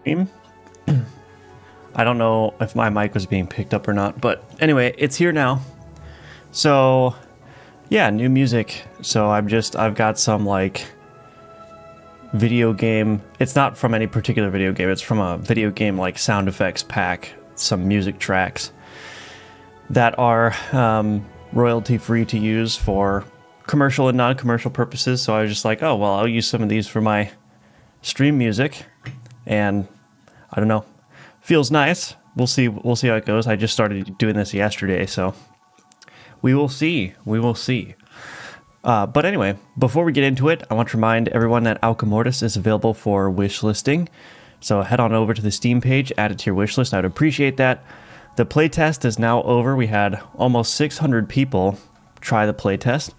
stream. I don't know if my mic was being picked up or not, but anyway, it's here now. So yeah, new music. So I've got some like video game. It's not from any particular video game. It's from a video game like sound effects pack, some music tracks that are royalty free to use for commercial and non-commercial purposes. So I was just like, oh, well, I'll use some of these for my stream music. And I don't know, feels nice. We'll see how it goes. I just started doing this yesterday, so we will see. But anyway, before we get into it, I want to remind everyone that Alchemortis is available for wish listing. So head on over to the Steam page, add it to your wish list. I would appreciate that. The playtest is now over. We had almost 600 people try the playtest,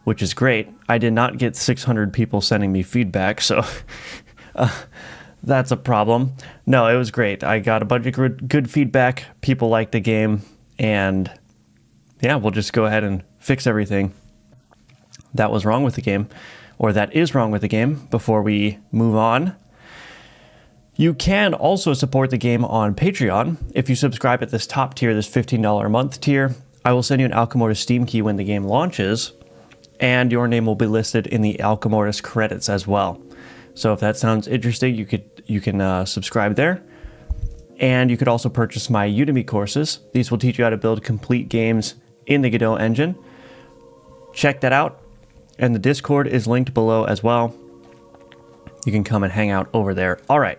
which is great. I did not get 600 people sending me feedback, so that's a problem. No, it was great. I got a bunch of good feedback. People liked the game, and yeah, we'll just go ahead and fix everything that was wrong with the game, or that is wrong with the game, before we move on. You can also support the game on Patreon. If you subscribe at this top tier, this $15 a month tier, I will send you an Alchemortis Steam key when the game launches, and your name will be listed in the Alchemortis credits as well. So if that sounds interesting, you can subscribe there. And you could also purchase my Udemy courses. These will teach you how to build complete games in the Godot engine. Check that out. And the Discord is linked below as well. You can come and hang out over there. All right.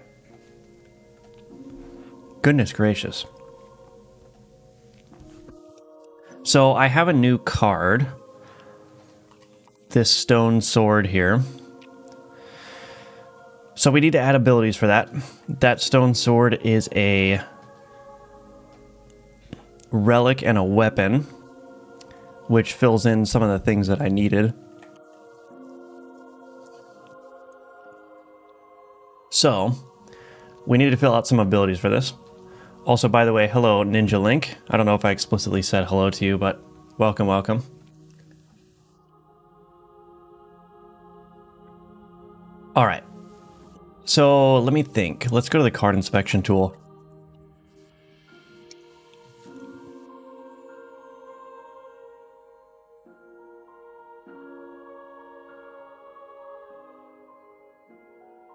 Goodness gracious. So I have a new card. This stone sword here. So we need to add abilities for that. That stone sword is a relic and a weapon, which fills in some of the things that I needed. So we need to fill out some abilities for this. Also, by the way, hello, Ninja Link. I don't know if I explicitly said hello to you, but welcome, welcome. All right. So let me think. Let's go to the card inspection tool.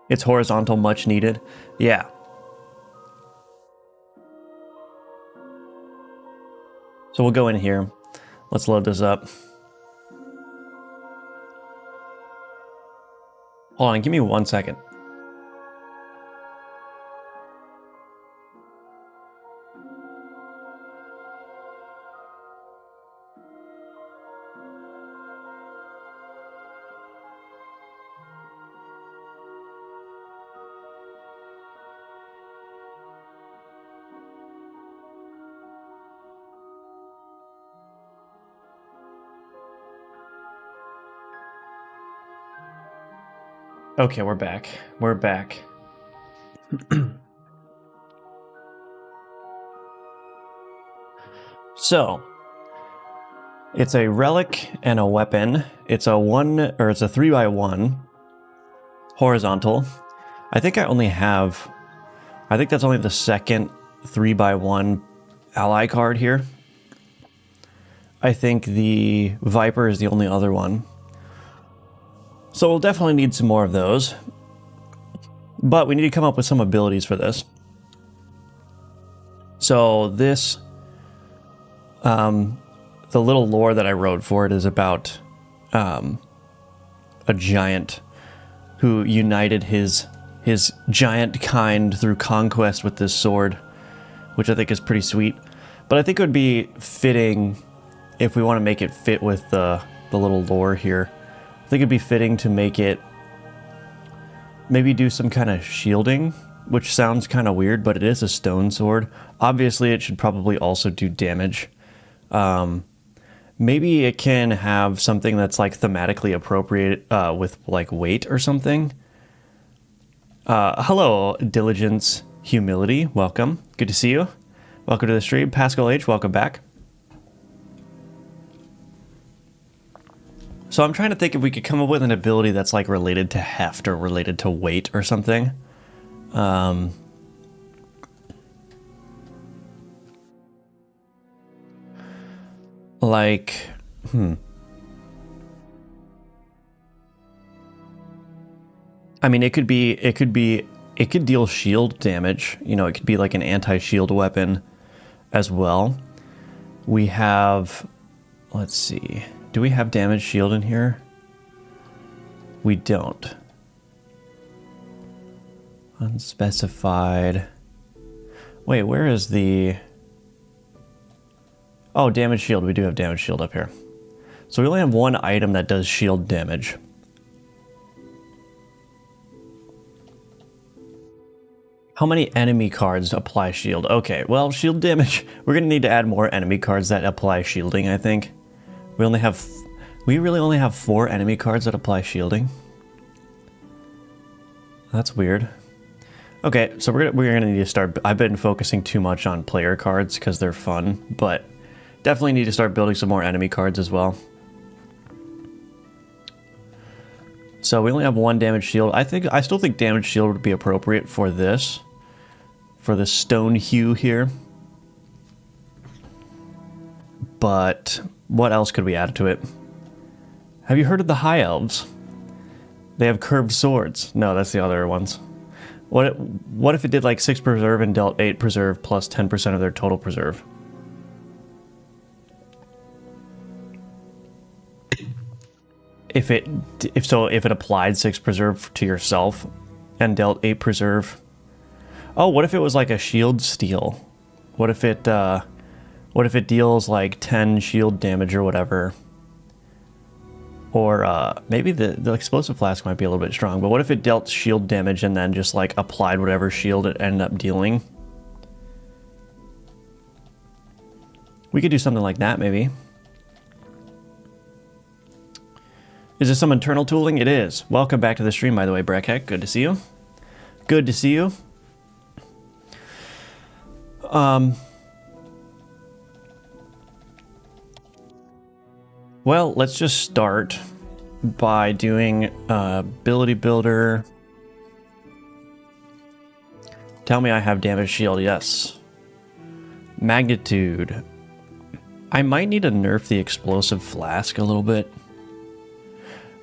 It's horizontal, much needed. Yeah. So we'll go in here. Let's load this up. Hold on, give me 1 second. Okay, we're back. We're back. So, it's a relic and a weapon. It's a 3x1 horizontal. I think that's only the second 3x1 ally card here. I think the Viper is the only other one. So we'll definitely need some more of those. But we need to come up with some abilities for this. So this, the little lore that I wrote for it is about a giant who united his giant kind through conquest with this sword, which I think is pretty sweet. But I think it would be fitting, if we want to make it fit with the little lore here, I think it'd be fitting to make it, maybe do some kind of shielding, which sounds kind of weird, but it is a stone sword. Obviously, it should probably also do damage. Maybe it can have something that's like thematically appropriate with like weight or something. Hello, Diligence Humility. Welcome. Good to see you. Welcome to the stream. Pascal H, welcome back. So I'm trying to think if we could come up with an ability that's like related to heft or related to weight or something. like, I mean, it could deal shield damage. You know, it could be like an anti-shield weapon as well. We have, let's see, do we have damage shield in here? We don't. Unspecified. Wait, where is the... Oh, damage shield. We do have damage shield up here. So we only have one item that does shield damage. How many enemy cards apply shield? Okay, well, shield damage. We're going to need to add more enemy cards that apply shielding, I think. We really only have 4 enemy cards that apply shielding. That's weird. Okay, so we're gonna need to start. I've been focusing too much on player cards because they're fun, but definitely need to start building some more enemy cards as well. So we only have 1 damage shield. I still think damage shield would be appropriate for this stone hue here. But what else could we add to it? Have you heard of the High Elves? They have curved swords. No, that's the other ones. What if it did like 6 preserve and dealt 8 preserve plus 10% of their total preserve? If it applied 6 preserve to yourself and dealt 8 preserve. Oh, what if it was like a shield steal? What if it deals like 10 shield damage or whatever? Or maybe the explosive flask might be a little bit strong, but what if it dealt shield damage and then just like applied whatever shield it ended up dealing? We could do something like that maybe. Is this some internal tooling? It is. Welcome back to the stream, by the way, Breckheck. Good to see you. Good to see you. Well, let's just start by doing ability builder. Tell me I have damage shield. Yes. Magnitude. I might need to nerf the explosive flask a little bit.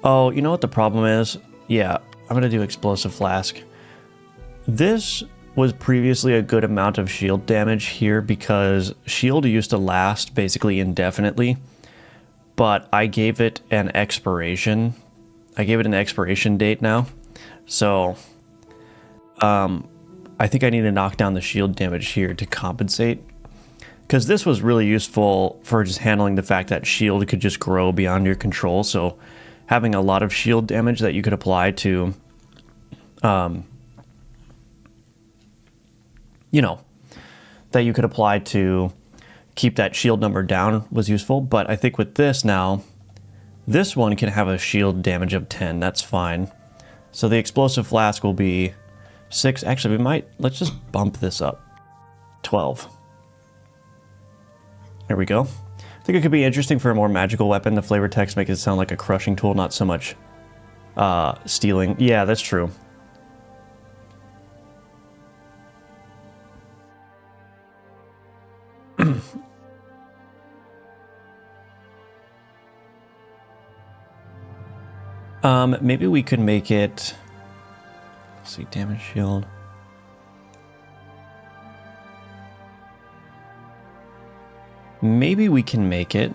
Oh, you know what the problem is? Yeah, I'm going to do explosive flask. This was previously a good amount of shield damage here because shield used to last basically indefinitely. But I gave it an expiration. I gave it an expiration date now. So, I think I need to knock down the shield damage here to compensate. Because this was really useful for just handling the fact that shield could just grow beyond your control. So, having a lot of shield damage that you could apply to, that you could apply to keep that shield number down was useful. But I think with this now, this one can have a shield damage of 10. That's fine. So the explosive flask will be 6. Actually, let's just bump this up. 12. There we go. I think it could be interesting for a more magical weapon. The flavor text makes it sound like a crushing tool, not so much stealing. Yeah, that's true. Maybe we could make it, let's see, damage shield. Maybe we can make it.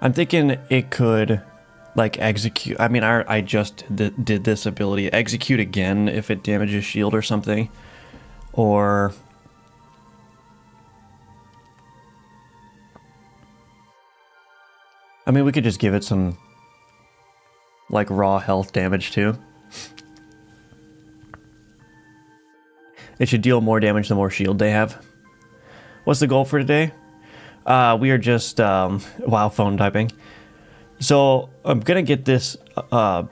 I'm thinking it could, like, execute. I mean, I just did this ability. Execute again if it damages shield or something. Or... I mean, we could just give it some, like, raw health damage, too. It should deal more damage the more shield they have. What's the goal for today? We are just, wow, phone typing. So, I'm going to get this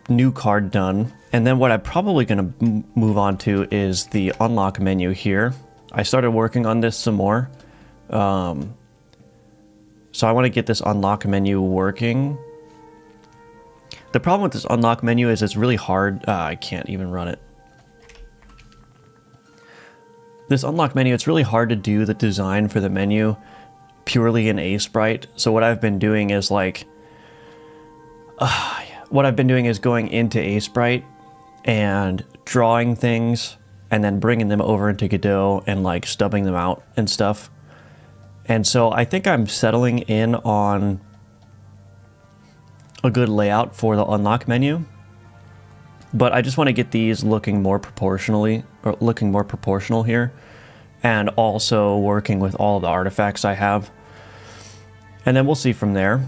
new card done. And then what I'm probably going to move on to is the unlock menu here. I started working on this some more. So I want to get this unlock menu working. The problem with this unlock menu is it's really hard. I can't even run it. This unlock menu, it's really hard to do the design for the menu purely in Sprite. So what I've been doing is like, going into Sprite and drawing things and then bringing them over into Godot and like stubbing them out and stuff. And so I think I'm settling in on a good layout for the unlock menu, but I just want to get these looking more proportional here, and also working with all the artifacts I have. And then we'll see from there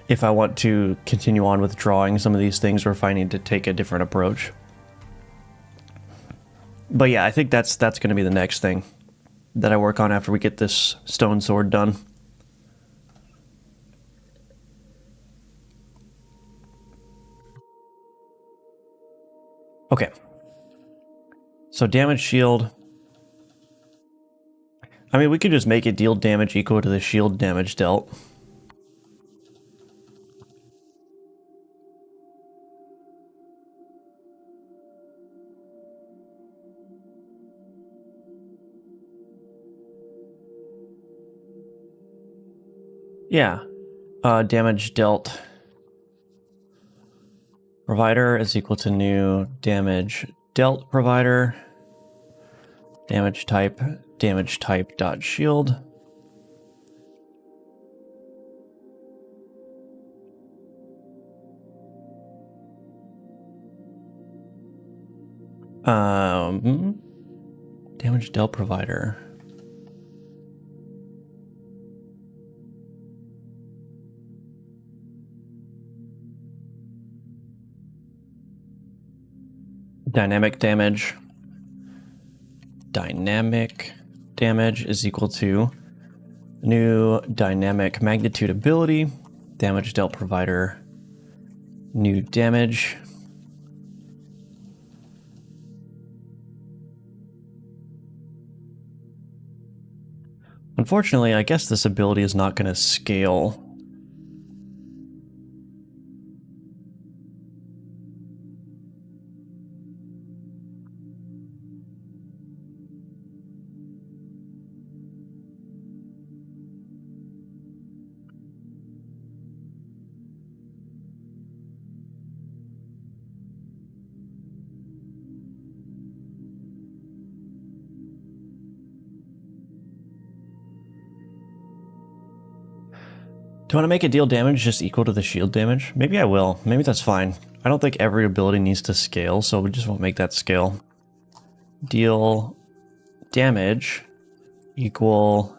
if I want to continue on with drawing some of these things or if I need to take a different approach. But yeah, I think that's going to be the next thing that I work on after we get this stone sword done. Okay. So damage shield. I mean, we could just make it deal damage equal to the shield damage dealt. Yeah. Damage dealt provider is equal to new damage dealt provider. Damage type dot shield. Damage dealt provider. Dynamic damage is equal to new dynamic magnitude ability, damage dealt provider, new damage. Unfortunately, I guess this ability is not going to scale. Do I want to make it deal damage just equal to the shield damage? Maybe I will. Maybe that's fine. I don't think every ability needs to scale, so we just won't make that scale. Deal damage equal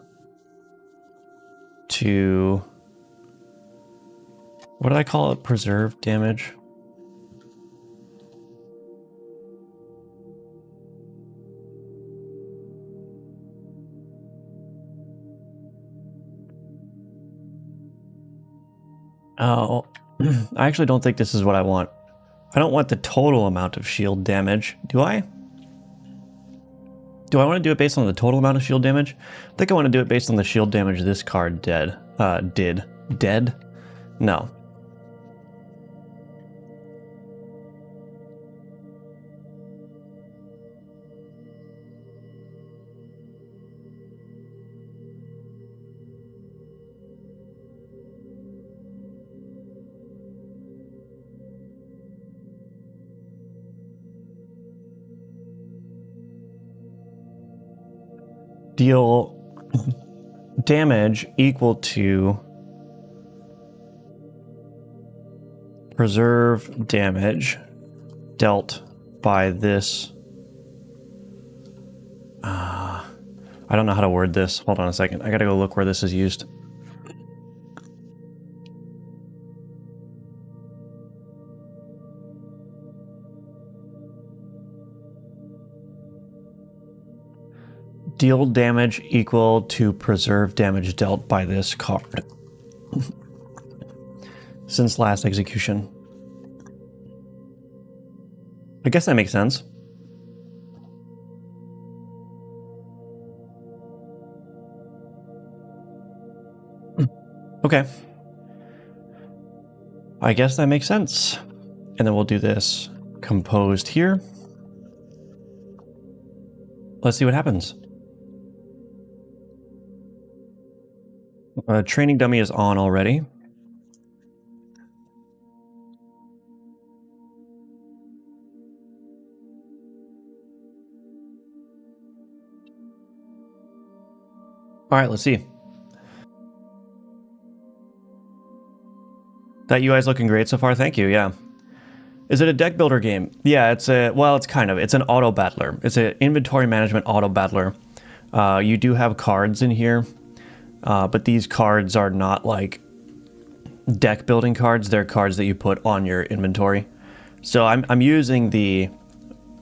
to... what did I call it? Preserve damage? Oh, I actually don't think this is what I want. I don't want the total amount of shield damage. Do I? Do I want to do it based on the total amount of shield damage? I think I want to do it based on the shield damage this card did. Dead? No. Deal damage equal to preserve damage dealt by this. I don't know how to word this. Hold on a second. I gotta go look where this is used. Deal damage equal to preserve damage dealt by this card since last execution. I guess that makes sense. Okay. I guess that makes sense. And then we'll do this composed here. Let's see what happens. Training dummy is on already. All right, let's see. That UI is looking great so far. Thank you. Yeah. Is it a deck builder game? Yeah, it's it's an auto battler. It's an inventory management auto battler. You do have cards in here, but these cards are not like deck building cards. They're cards that you put on your inventory. So I'm using the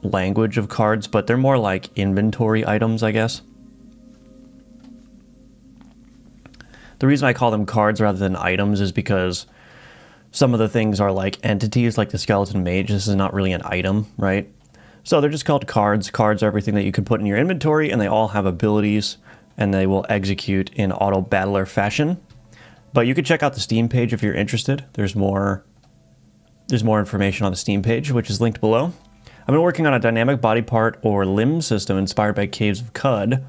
language of cards, but they're more like inventory items, I guess. The reason I call them cards rather than items is because some of the things are like entities, like the skeleton mage. This is not really an item, right? So they're just called cards. Cards are everything that you can put in your inventory, and they all have abilities, and they will execute in auto battler fashion. But you can check out the Steam page if you're interested. There's more information on the Steam page, which is linked below. I've been working on a dynamic body part or limb system inspired by Caves of Cud,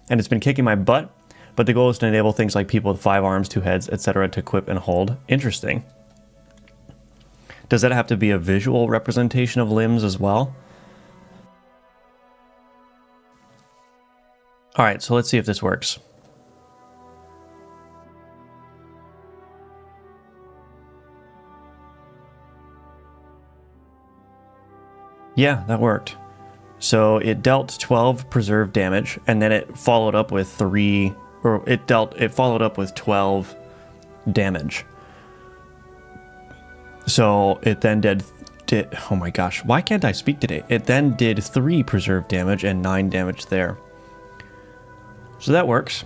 and it's been kicking my butt. But the goal is to enable things like people with 5 arms, 2 heads, etc. to equip and hold. Interesting. Does that have to be a visual representation of limbs as well? All right, so let's see if this works. Yeah, that worked. So it dealt 12 preserved damage, and then it followed up with 12 damage. So it then did oh my gosh, why can't I speak today? It then did 3 preserved damage and 9 damage there. So that works.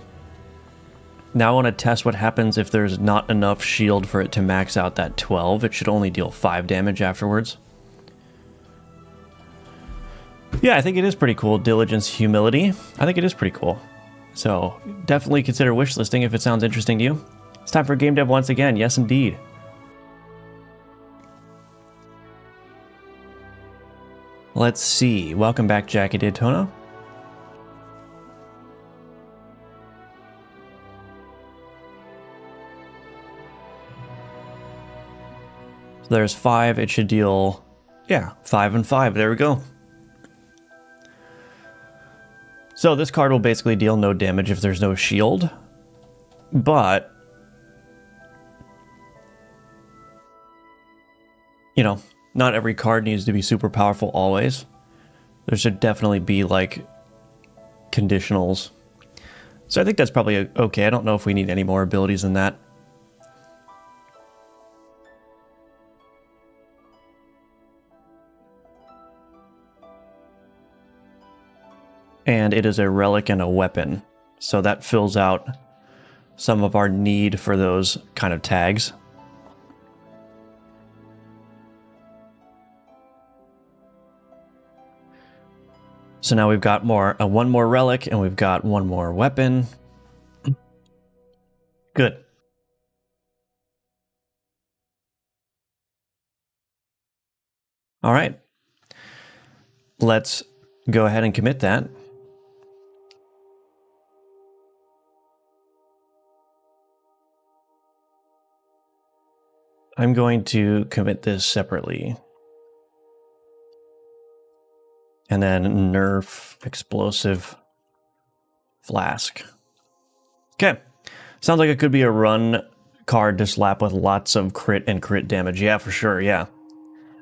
Now I want to test what happens if there's not enough shield for it to max out that 12. It should only deal 5 damage afterwards. Yeah, I think it is pretty cool. Diligence, humility. I think it is pretty cool. So definitely consider wishlisting if it sounds interesting to you. It's time for game dev once again. Yes, indeed. Let's see. Welcome back, Jackie Daytona. So there's 5. It should deal, 5 and 5. There we go. So this card will basically deal no damage if there's no shield, but, not every card needs to be super powerful always. There should definitely be, like, conditionals. So I think that's probably okay. I don't know if we need any more abilities than that. And it is a relic and a weapon. So that fills out some of our need for those kind of tags. So now we've got one more relic, and we've got 1 more weapon. Good. All right. Let's go ahead and commit that. I'm going to commit this separately. And then nerf explosive flask. Okay. Sounds like it could be a run card to slap with lots of crit and crit damage. Yeah, for sure, yeah.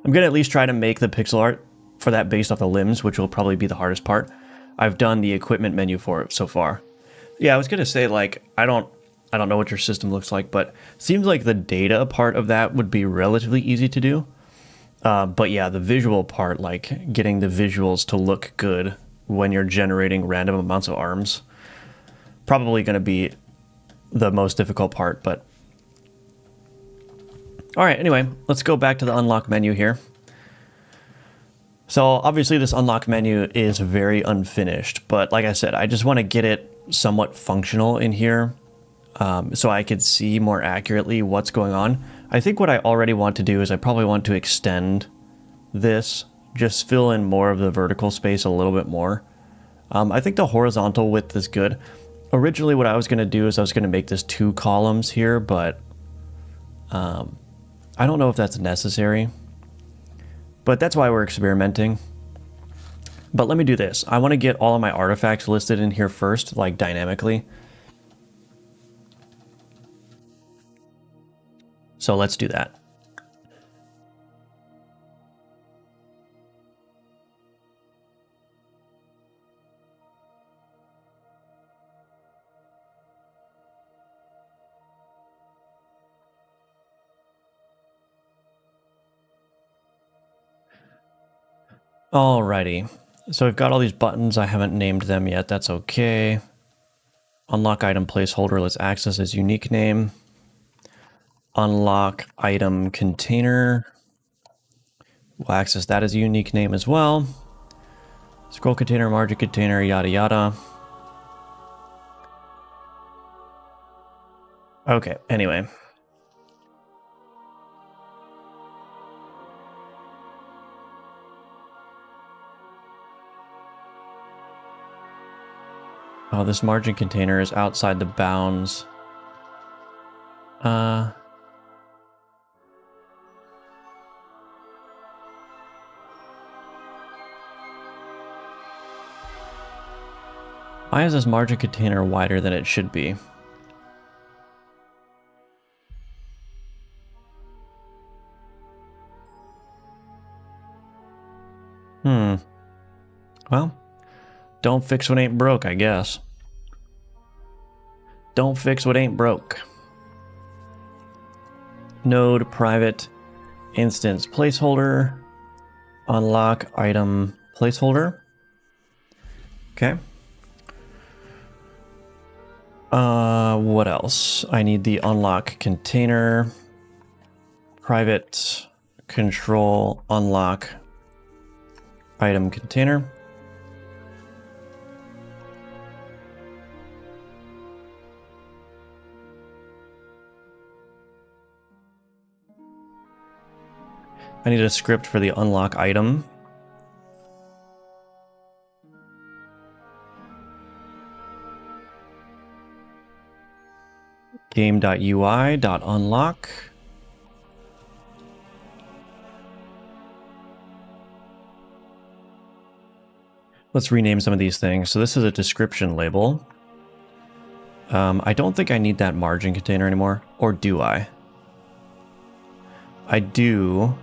I'm going to at least try to make the pixel art for that based off the limbs, which will probably be the hardest part. I've done the equipment menu for it so far. Yeah, I was going to say, like, I don't know what your system looks like, but it seems like the data part of that would be relatively easy to do. But yeah, the visual part, like getting the visuals to look good when you're generating random amounts of arms, probably going to be the most difficult part, but... All right, anyway, let's go back to the unlock menu here. So obviously this unlock menu is very unfinished, but like I said, I just want to get it somewhat functional in here. so I could see more accurately what's going on. I think what I already want to do is I probably want to extend this, just fill in more of the vertical space a little bit more. I think the horizontal width is good. Originally what I was going to do is I was going to make this 2 columns here, but I don't know if that's necessary. But that's why we're experimenting. But let me do this. I want to get all of my artifacts listed in here first, like dynamically. So let's do that. Alrighty. So we've got all these buttons. I haven't named them yet. That's okay. Unlock item placeholder. Let's access its unique name. Unlock item container. We'll access that as a unique name as well. Scroll container, margin container, yada yada. Okay, anyway. Oh, this margin container is outside the bounds. Why is this margin container wider than it should be? Well, don't fix what ain't broke, I guess. Don't fix what ain't broke. Node private instance placeholder. Unlock item placeholder. Okay. What else? I need the unlock container. Private control unlock item container. I need a script for the unlock item. Game.ui.unlock. Let's rename some of these things. So this is a description label. I don't think I need that margin container anymore. Or do I? I do.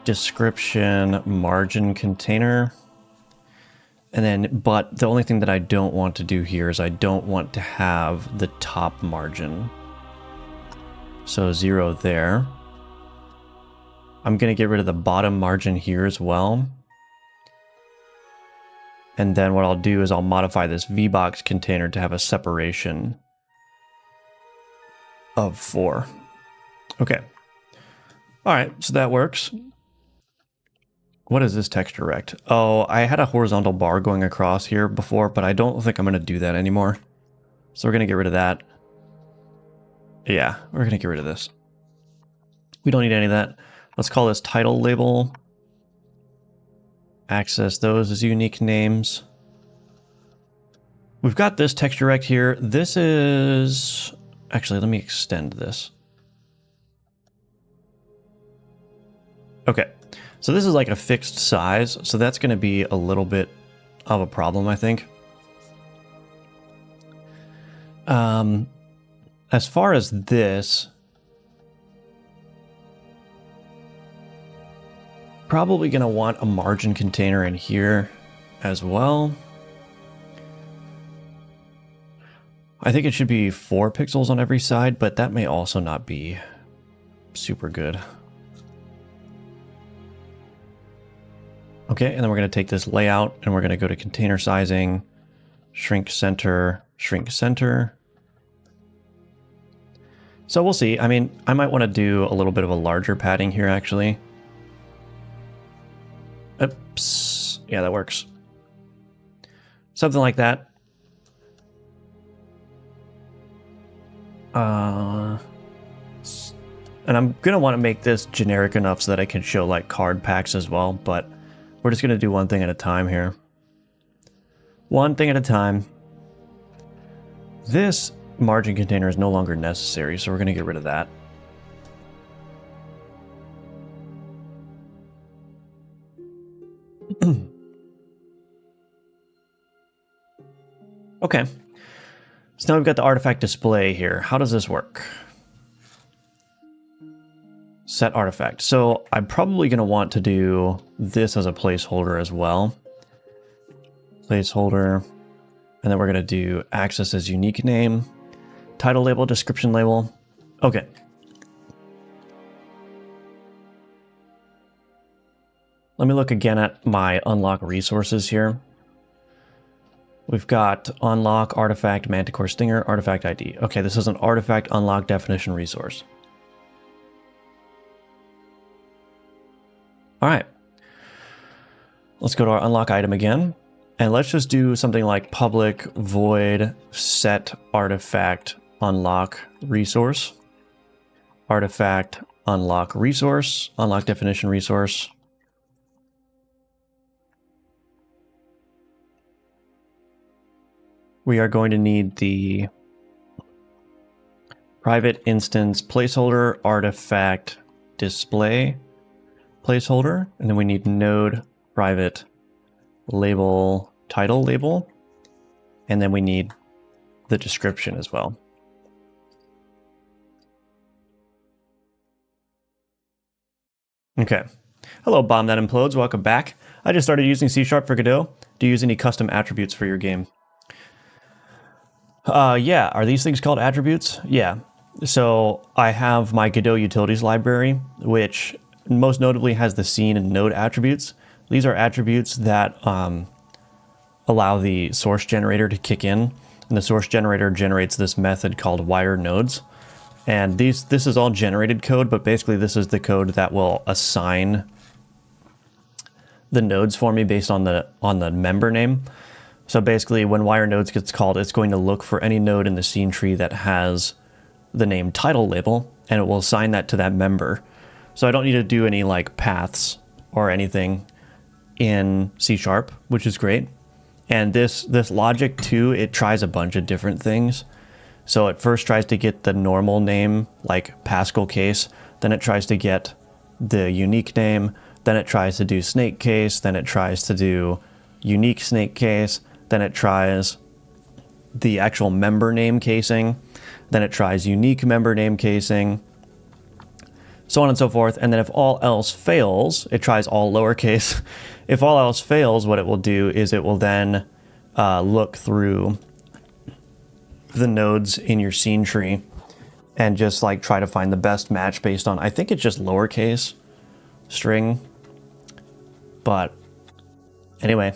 Description margin container. And then, but the only thing that I don't want to do here is I don't want to have the top margin. So 0 there. I'm going to get rid of the bottom margin here as well. And then what I'll do is I'll modify this VBox container to have a separation of 4. Okay. All right, so that works. What is this texture rect? Oh, I had a horizontal bar going across here before, but I don't think I'm going to do that anymore. So we're going to get rid of that. Yeah, we're going to get rid of this. We don't need any of that. Let's call this title label. Access those as unique names. We've got this texture rect here. This is... Actually, let me extend this. Okay. So this is like a fixed size, so that's going to be a little bit of a problem, I think. As far as this, probably going to want a margin container in here as well. I think it should be 4 pixels on every side, but that may also not be super good. Okay, and then we're going to take this layout and we're going to go to container sizing, shrink center, shrink center. So we'll see. I mean, I might want to do a little bit of a larger padding here, actually. Oops. Yeah, that works. Something like that. And I'm going to want to make this generic enough so that I can show like card packs as well, but we're just going to do one thing at a time here. One thing at a time. This margin container is no longer necessary, so we're going to get rid of that. Okay. So now we've got the artifact display here. How does this work? Set artifact. So I'm probably going to want to do this as a placeholder as well. Placeholder. And then we're going to do access as unique name, title label, description label. Okay. Let me look again at my unlock resources here. We've got unlock, artifact, manticore stinger, artifact ID. Okay, this is an artifact unlock definition resource. All right. Let's go to our unlock item again. And let's just do something like public void set artifact unlock resource. Artifact unlock resource, unlock definition resource. We are going to need the private instance placeholder artifact display placeholder, and then we need node private label title label, and then we need the description as well. Okay. Hello, Bomb That Implodes. Welcome back. I just started using C# for Godot. Do you use any custom attributes for your game? Yeah. Are these things called attributes? Yeah. So I have my Godot utilities library, which most notably has the scene and node attributes. These are attributes that allow the source generator to kick in, and the source generator generates this method called wire nodes. And this is all generated code, but basically this is the code that will assign the nodes for me based on the member name. So basically when wire nodes gets called, it's going to look for any node in the scene tree that has the name title label, and it will assign that to that member. So I don't need to do any like paths or anything in C#, which is great. And this logic too, it tries a bunch of different things. So it first tries to get the normal name, like Pascal case, then it tries to get the unique name, then it tries to do snake case, then it tries to do unique snake case, then it tries the actual member name casing, then it tries unique member name casing, so on and so forth. And then if all else fails, it tries all lowercase. If all else fails, what it will do is it will then look through the nodes in your scene tree and just like try to find the best match based on, I think it's just lowercase string. But anyway,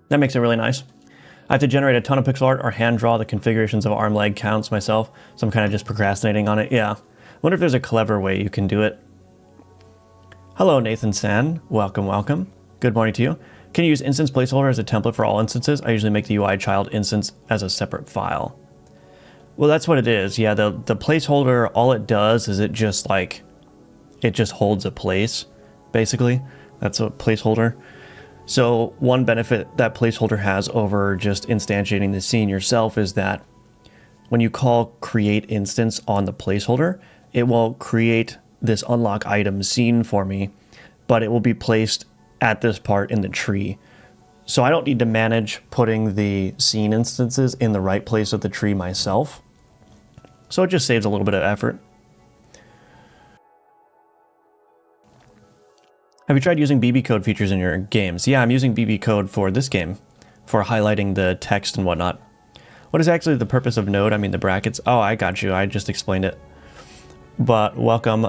that makes it really nice. I have to generate a ton of pixel art or hand draw the configurations of arm leg counts myself, so I'm kind of just procrastinating on it. Yeah. Wonder if there's a clever way you can do it. Hello, Nathan San. Welcome, welcome. Good morning to you. Can you use instance placeholder as a template for all instances? I usually make the UI child instance as a separate file. Well, that's what it is. Yeah, the placeholder, all it does is it just holds a place, basically. That's a placeholder. So one benefit that placeholder has over just instantiating the scene yourself is that when you call create instance on the placeholder, it will create this unlock item scene for me, but it will be placed at this part in the tree. So I don't need to manage putting the scene instances in the right place of the tree myself. So it just saves a little bit of effort. Have you tried using BB code features in your games? Yeah, I'm using BB code for this game, for highlighting the text and whatnot. What is actually the purpose of node? I mean the brackets. Oh, I got you. I just explained it. But welcome,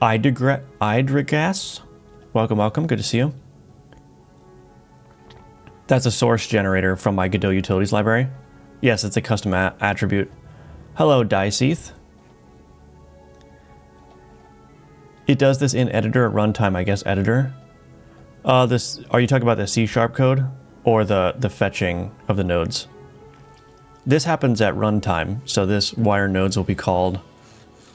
Idrigas. Welcome, welcome. Good to see you. That's a source generator from my Godot utilities library. Yes, it's a custom attribute. Hello, Diceeth. It does this in editor at runtime, I guess editor. Are you talking about the C# code or the fetching of the nodes? this happens at runtime. So this wire nodes will be called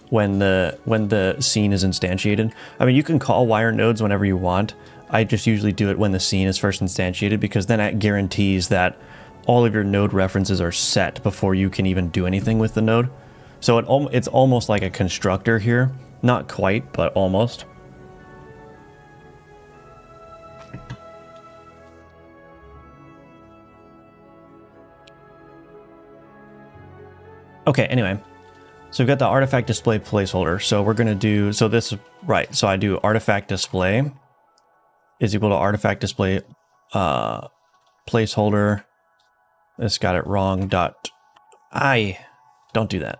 when the scene is instantiated. I mean, you can call wire nodes whenever you want. I just usually do it when the scene is first instantiated, because then it guarantees that all of your node references are set before you can even do anything with the node. So it's almost like a constructor here. Not quite, but almost. Okay, anyway. So we've got the artifact display placeholder. So we're going to do, so this, right. So I do artifact display is equal to artifact display placeholder. This got it wrong. Don't do that.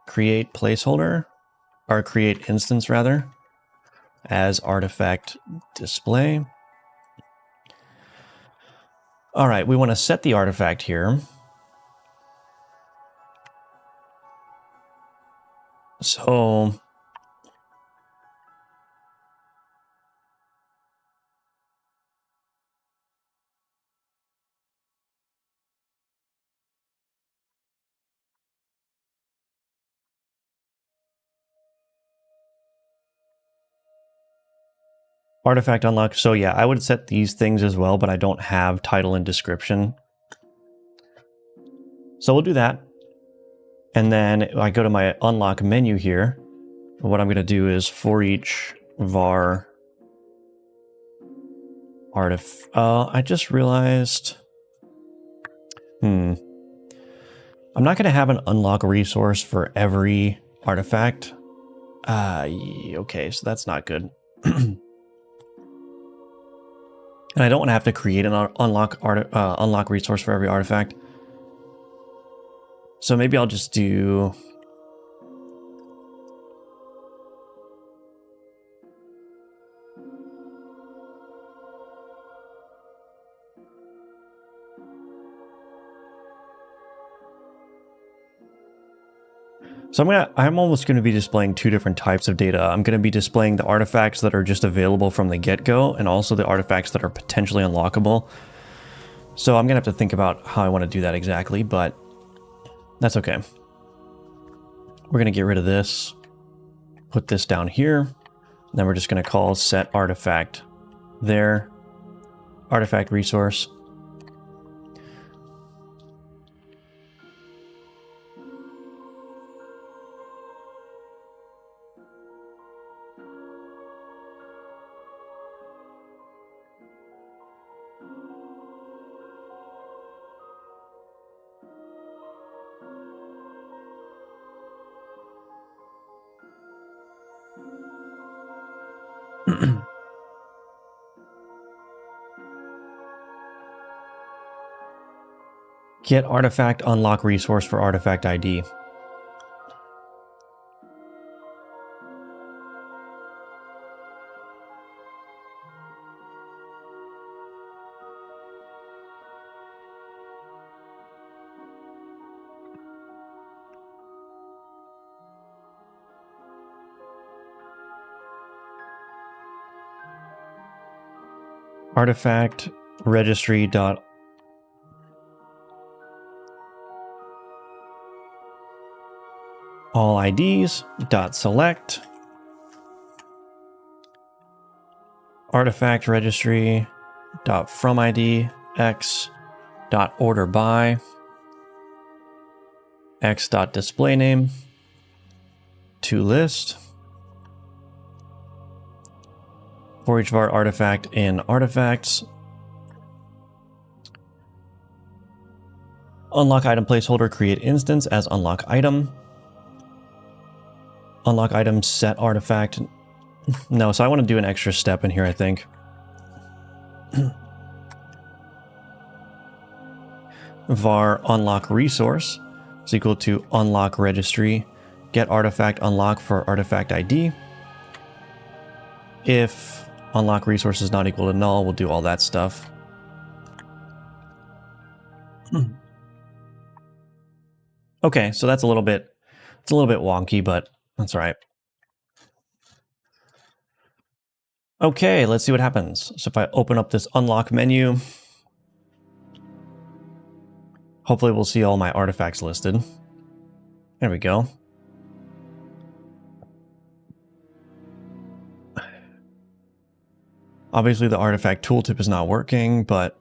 Create placeholder, or create instance rather, as artifact display. All right, we want to set the artifact here. So artifact unlock. So yeah, I would set these things as well, but I don't have title and description. So we'll do that. And then I go to my unlock menu here. What I'm going to do is for each var I just realized, I'm not going to have an unlock resource for every artifact. Okay, so that's not good. And I don't want to have to create an unlock resource for every artifact. So maybe I'll just do... So I'm almost going to be displaying two different types of data. I'm going to be displaying the artifacts that are just available from the get-go, and also the artifacts that are potentially unlockable. So I'm going to have to think about how I want to do that exactly, but that's okay. We're going to get rid of this, put this down here, and then we're just going to call set artifact there, artifact resource. Get artifact unlock resource for artifact ID. Artifact registry dot all IDs dot select artifact registry dot from ID x dot order by x dot display name to list for each var artifact in artifacts. Unlock item placeholder create instance as unlock item. Unlock item set artifact. No, so I want to do an extra step in here, I think. Var unlock resource is equal to unlock registry. Get artifact unlock for artifact ID. If unlock resource is not equal to null, we'll do all that stuff. Okay, so that's a little bit wonky, but that's all right. Okay, let's see what happens. So if I open up this unlock menu, Hopefully we'll see all my artifacts listed. There we go. Obviously the artifact tooltip is not working, but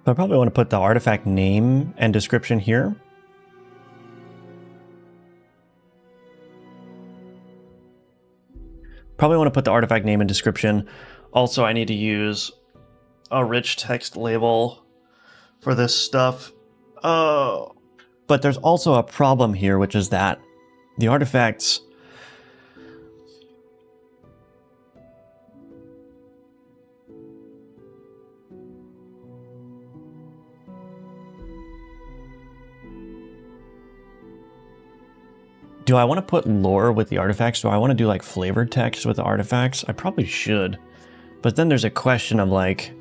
I probably want to put the artifact name and description here. Probably want to put the artifact name and description. Also, I need to use a rich text label for this stuff. Oh. But there's also a problem here, which is that the artifacts... Do I want to put lore with the artifacts? Do I want to do like flavored text with the artifacts? I probably should. But then there's a question of like,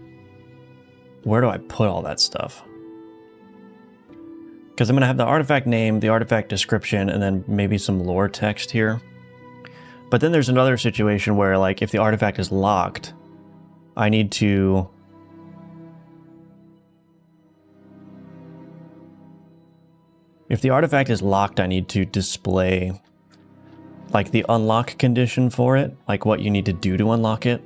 where do I put all that stuff? Because I'm going to have the artifact name, the artifact description, and then maybe some lore text here. But then there's another situation where like if the artifact is locked, I need to... If the artifact is locked, I need to display like the unlock condition for it, like what you need to do to unlock it.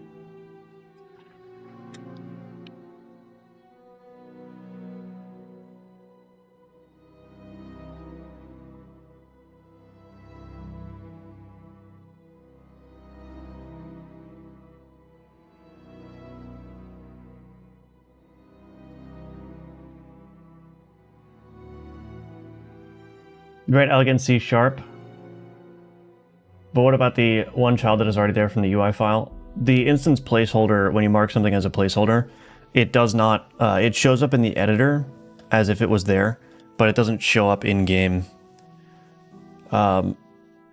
Right, elegant C sharp. But what about the one child that is already there from the UI file? The instance placeholder, when you mark something as a placeholder, it does not, it shows up in the editor as if it was there, but it doesn't show up in game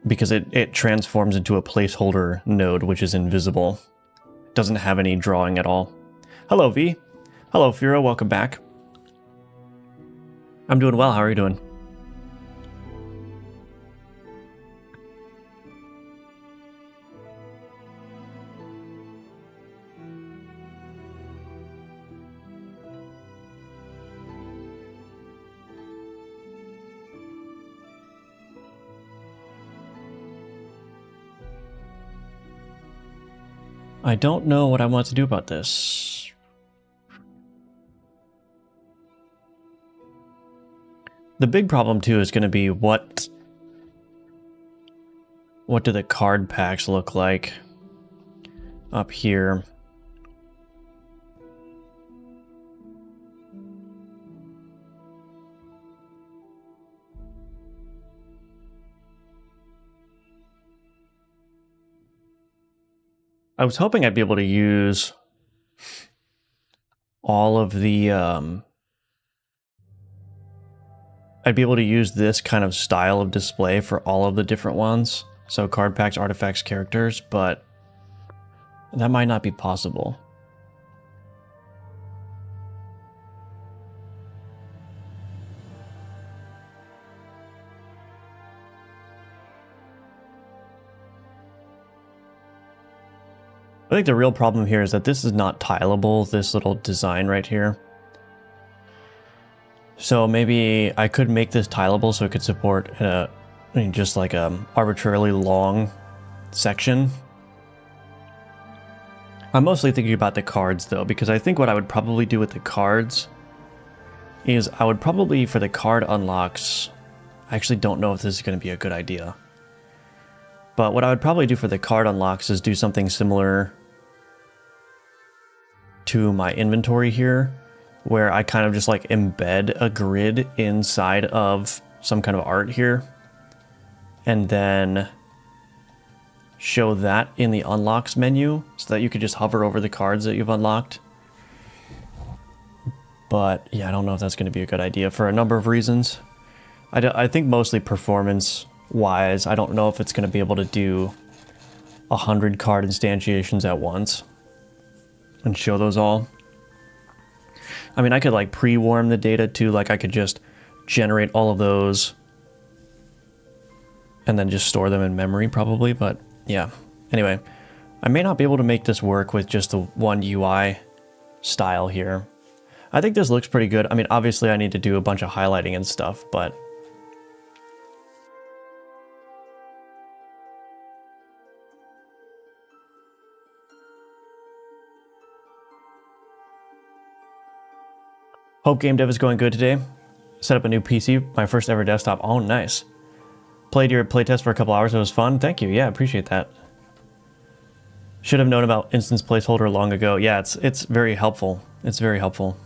because it transforms into a placeholder node, which is invisible. Doesn't have any drawing at all. Hello, V. Hello, Fira. Welcome back. I'm doing well. How are you doing? I don't know what I want to do about this. The big problem too is going to be what do the card packs look like up here? I was hoping I'd be able to use all of the, I'd be able to use this kind of style of display for all of the different ones. So card packs, artifacts, characters, but that might not be possible. I think the real problem here is that this is not tileable, this little design right here. So maybe I could make this tileable so it could support just like a arbitrarily long section. I'm mostly thinking about the cards though, because I think what I would probably do with the cards is I would probably, for the card unlocks, I actually don't know if this is going to be a good idea. But what I would probably do for the card unlocks is do something similar to my inventory here, where I kind of just like embed a grid inside of some kind of art here, and then show that in the unlocks menu so that you could just hover over the cards that you've unlocked. But yeah, I don't know if that's going to be a good idea for a number of reasons. I think mostly performance wise, I don't know if it's going to be able to do 100 card instantiations at once and show those all. I mean, I could like pre-warm the data too, like I could just generate all of those and then just store them in memory probably, but yeah. Anyway, I may not be able to make this work with just the one UI style here. I think this looks pretty good. I mean, obviously I need to do a bunch of highlighting and stuff, but hope game dev is going good today. Set up a new PC, my first ever desktop. Oh, nice. Played your playtest for a couple hours. It was fun. Thank you. Yeah, appreciate that. Should have known about instance placeholder long ago. Yeah, it's very helpful. It's very helpful.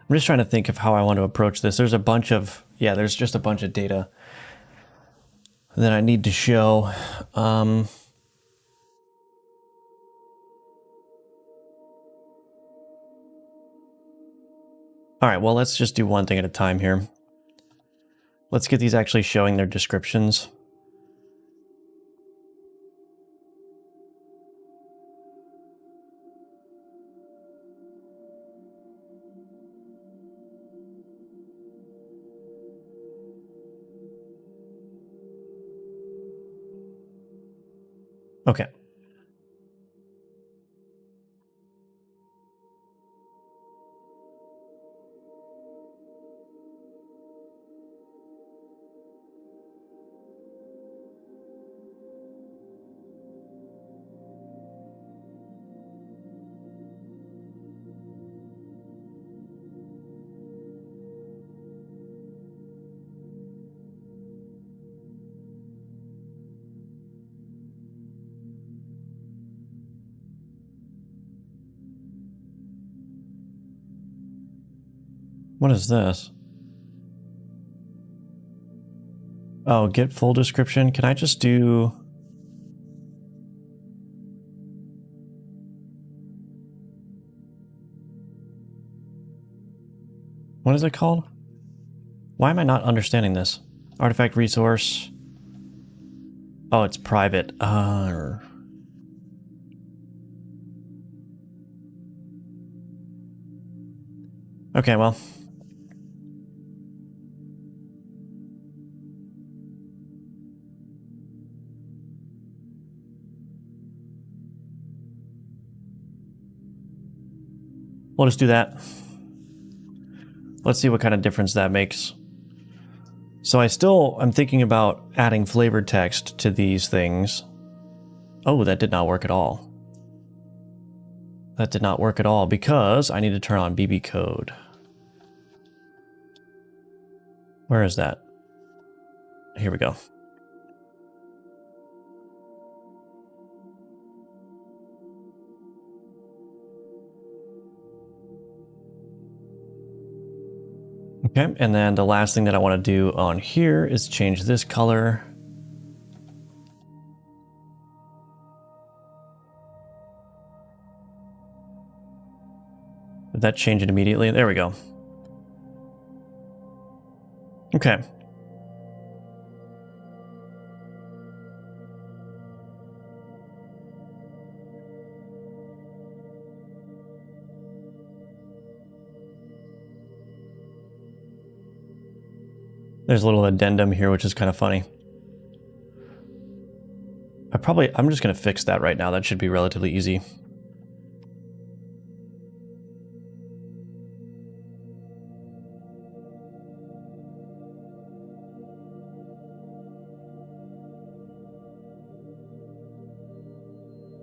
I'm just trying to think of how I want to approach this. There's a bunch of, yeah, there's just a bunch of data that I need to show. All right, well, let's just do one thing at a time here. Let's get these actually showing their descriptions. Okay. What is this? Oh, get full description. Can I just do... What is it called? Why am I not understanding this? Artifact resource. Oh, it's private. Okay, well. We'll just do that. Let's see what kind of difference that makes. So I'm thinking about adding flavored text to these things. Oh, that did not work at all. That did not work at all because I need to turn on BB code. Where is that? Here we go. Okay, and then the last thing that I want to do on here is change this color. Did that change it immediately? There we go. Okay. There's a little addendum here, which is kind of funny. I'm just going to fix that right now. That should be relatively easy.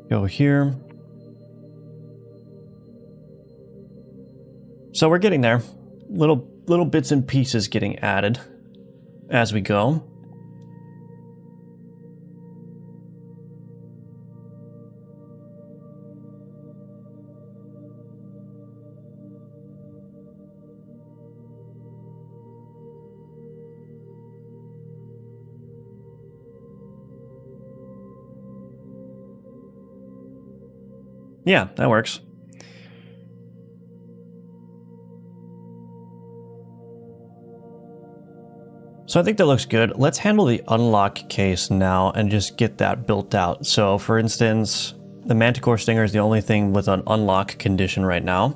Go here. So we're getting there. Little bits and pieces getting added as we go. Yeah, that works. So I think that looks good. Let's handle the unlock case now and just get that built out. So for instance, the Manticore Stinger is the only thing with an unlock condition right now.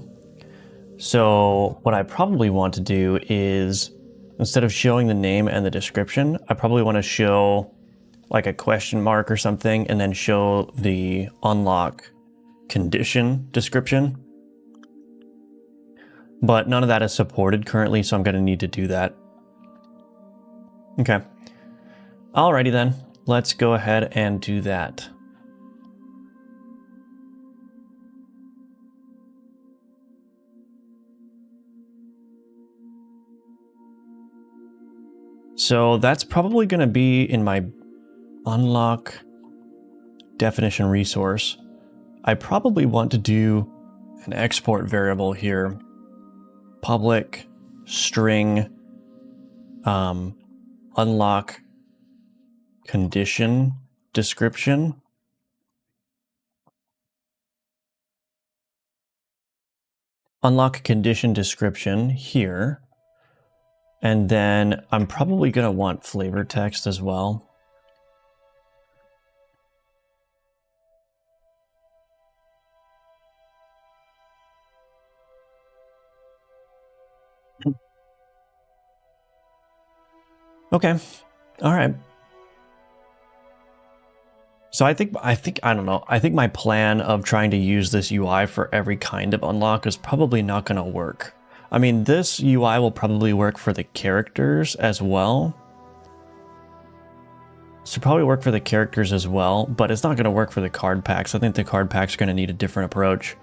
So what I probably want to do is, instead of showing the name and the description, I probably want to show like a question mark or something and then show the unlock condition description. But none of that is supported currently, so I'm going to need to do that. Okay. Alrighty then, let's go ahead and do that. So that's probably going to be in my unlock definition resource. I probably want to do an export variable here. Public string unlock condition description. Unlock condition description here. And then I'm probably going to want flavor text as well. Okay. All right. So I think I don't know. I think my plan of trying to use this UI for every kind of unlock is probably not going to work. I mean, this UI will probably work for the characters as well. So probably work for the characters as well, but it's not going to work for the card packs. I think the card packs are going to need a different approach.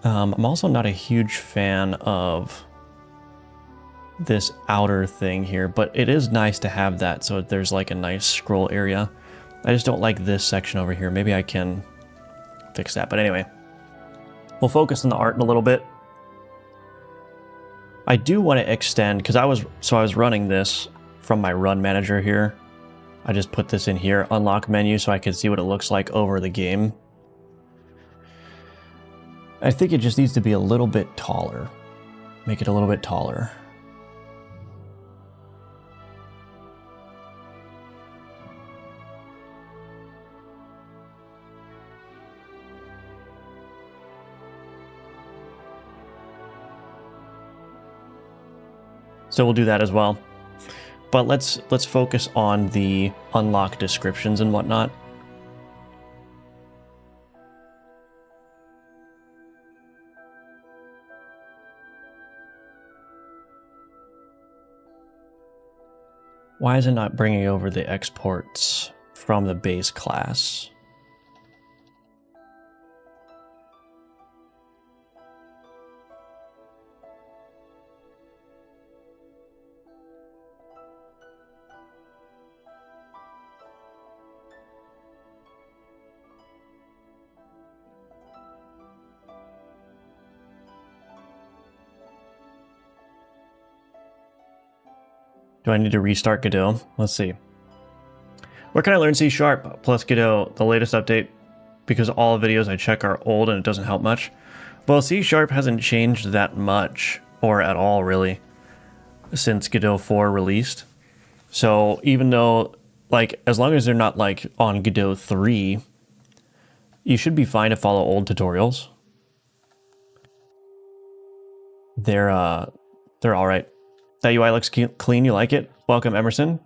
I'm also not a huge fan of this outer thing here, but it is nice to have that so there's like a nice scroll area. I just don't like this section over here. Maybe I can fix that, but anyway. We'll focus on the art in a little bit. I do want to extend, because I was running this from my run manager here. I just put this in here, unlock menu, so I can see what it looks like over the game. I think it just needs to be a little bit taller. Make it a little bit taller. So we'll do that as well. But let's focus on the unlock descriptions and whatnot. Why is it not bringing over the exports from the base class? Do I need to restart Godot? Let's see. Where can I learn C# plus Godot, the latest update? Because all the videos I check are old and it doesn't help much. Well, C# hasn't changed that much, or at all really, since Godot 4 released. So even though, like, as long as they're not like on Godot 3, you should be fine to follow old tutorials. They're all right. That UI looks clean. You like it? Welcome, Emerson.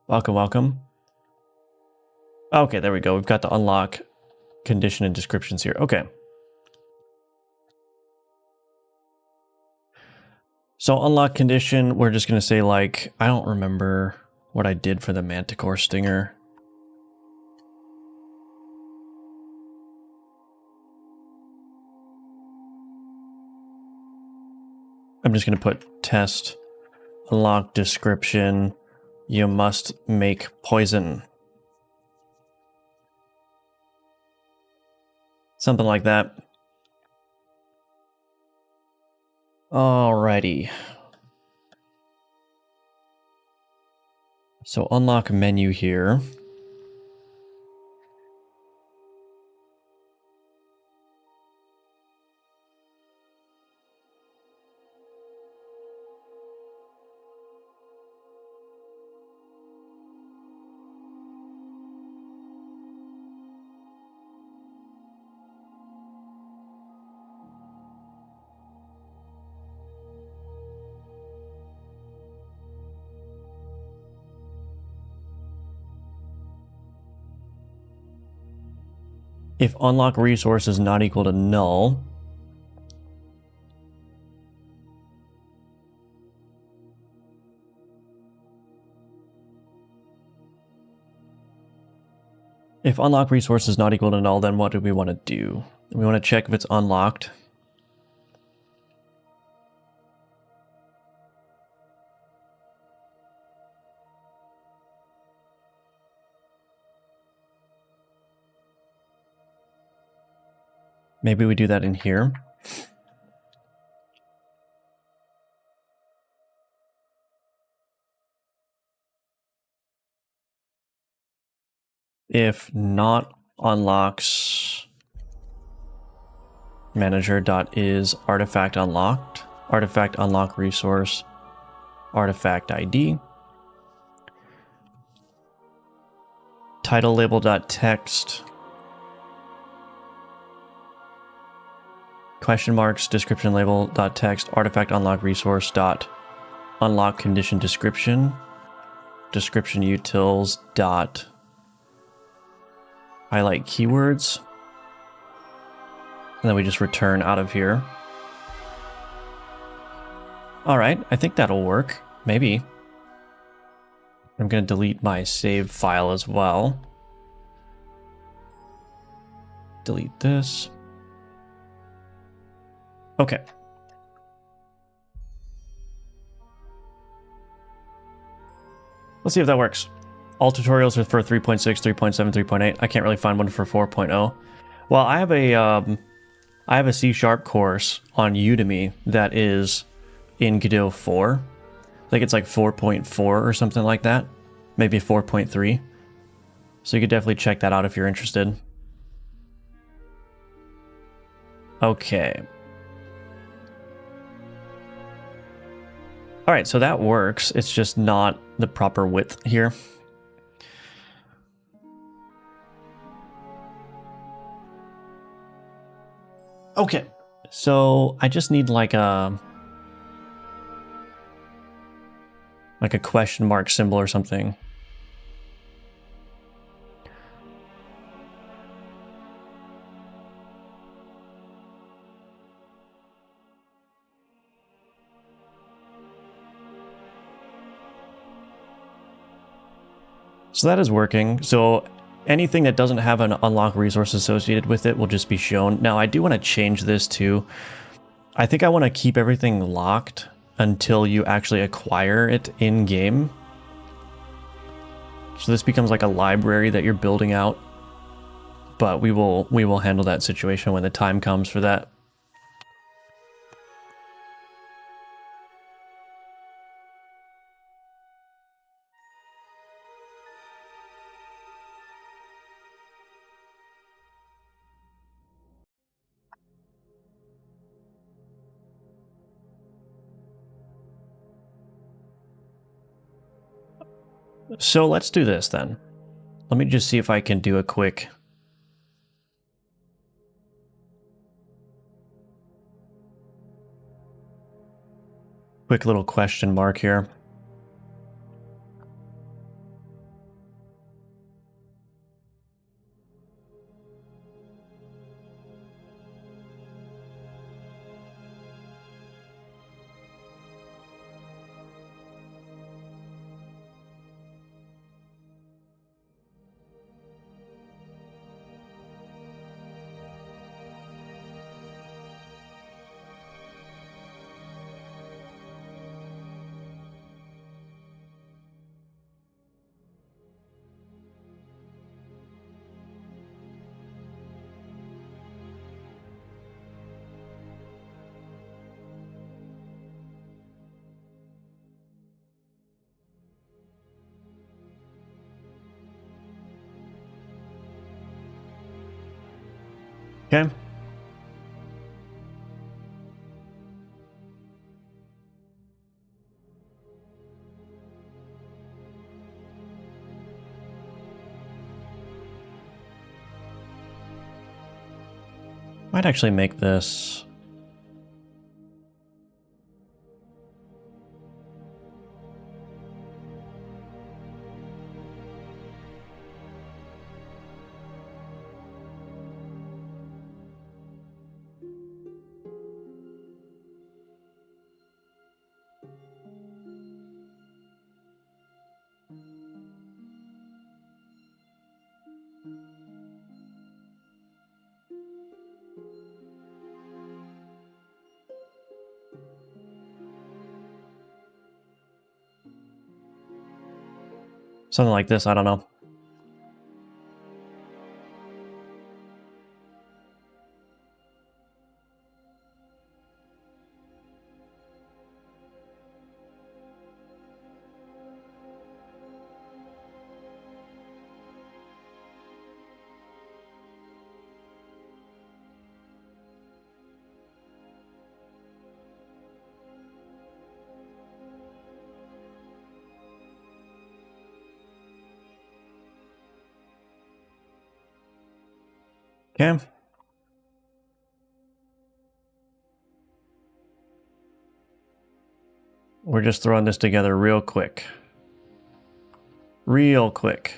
Welcome, welcome. Okay, there we go. We've got the unlock condition and descriptions here. Okay. So unlock condition, we're just going to say like, I don't remember what I did for the Manticore Stinger. I'm just going to put test unlock description. You must make poison. Something like that. Alrighty. So unlock menu here. If unlock resource is not equal to null, if unlock resource is not equal to null, then what do we want to do? We want to check if it's unlocked. Maybe we do that in here. If not unlocks manager.is artifact unlocked, artifact unlock resource, artifact ID, title label.text, question marks, description label.text, artifact unlock resource dot unlock condition description, description utils dot highlight keywords, and then we just return out of here. All right, I think that'll work. Maybe. I'm going to delete my save file as well. Delete this. Okay. Let's see if that works. All tutorials are for 3.6, 3.7, 3.8. I can't really find one for 4.0. Well, I have a C# course on Udemy that is in Godot 4. I think it's like 4.4 or something like that. Maybe 4.3. So you could definitely check that out if you're interested. Okay. All right, so that works. It's just not the proper width here. Okay, so I just need like a question mark symbol or something. So that is working. So anything that doesn't have an unlock resource associated with it will just be shown. Now I do want to change this too. I think I want to keep everything locked until you actually acquire it in game. So this becomes like a library that you're building out. But we will handle that situation when the time comes for that. So let's do this then. Let me just see if I can do a quick little question mark here. Okay. Might actually make this Something like this, I don't know. Okay. We're just throwing this together real quick. Real quick.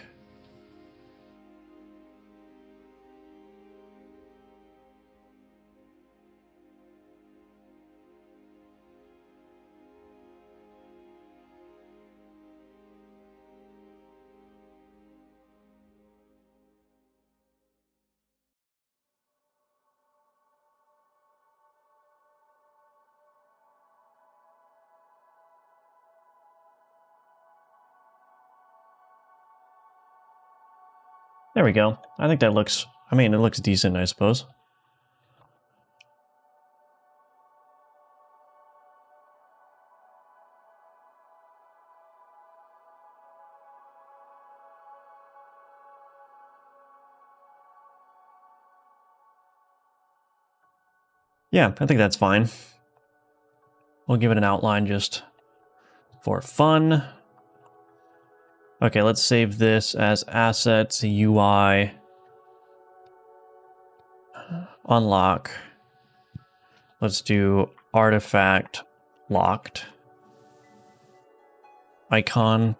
There we go. I think that looks, I mean, it looks decent, I suppose. Yeah, I think that's fine. We'll give it an outline just for fun. Okay, let's save this as assets, UI, unlock. Let's do artifact locked, icon.png.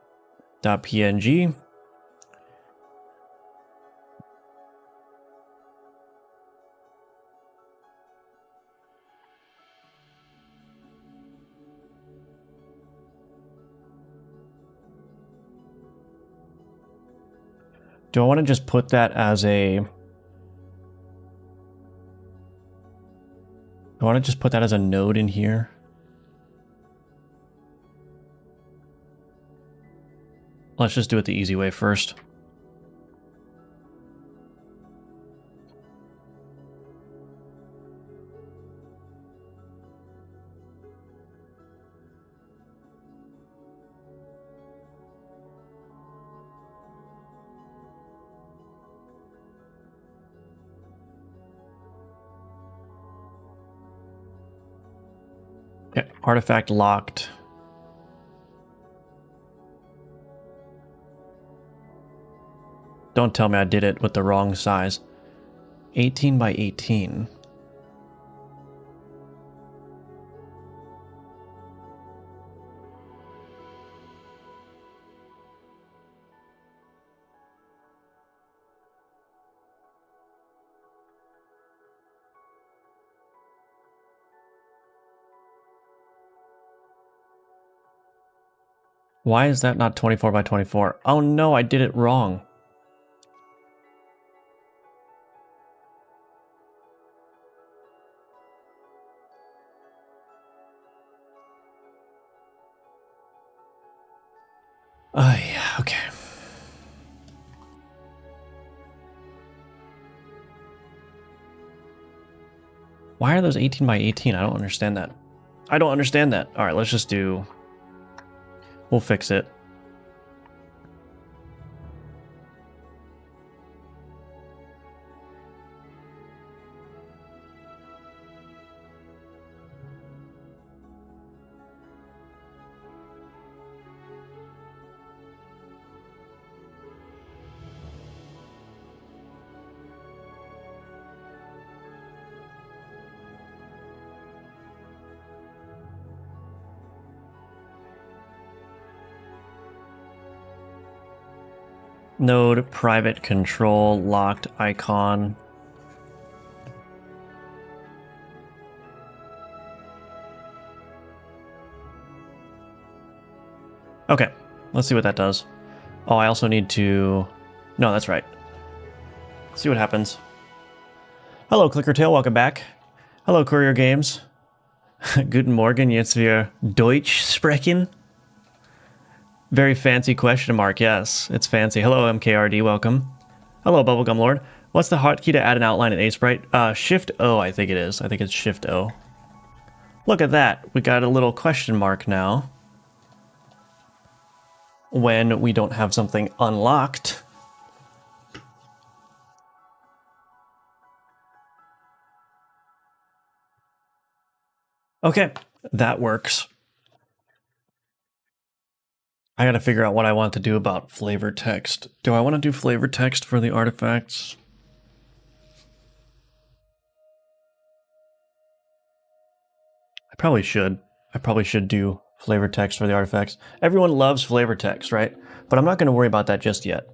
Do I want to just put that as a... I want to just put that as a node in here. Let's just do it the easy way first. Okay, artifact locked. Don't tell me I did it with the wrong size. 18 by 18. Why is that not 24 by 24? Oh no, I did it wrong. Oh yeah, okay. Why are those 18 by 18? I don't understand that. I don't understand that. All right, let's just do... We'll fix it. Node private control locked icon. Okay, let's see what that does. Oh, I also need to... No, that's right. See what happens. Hello, Clickertail, welcome back. Hello, Courier Games. Guten Morgen, jetzt wir Deutsch sprechen. Very fancy question mark. Yes, it's fancy. Hello, MKRD. Welcome. Hello, Bubblegum Lord. What's the hotkey to add an outline in A-Sprite? Shift O, I think it is. I think it's Shift O. Look at that. We got a little question mark now. When we don't have something unlocked. Okay, that works. I gotta figure out what I want to do about flavor text. Do I want to do flavor text for the artifacts? I probably should. I probably should do flavor text for the artifacts. Everyone loves flavor text, right? But I'm not going to worry about that just yet.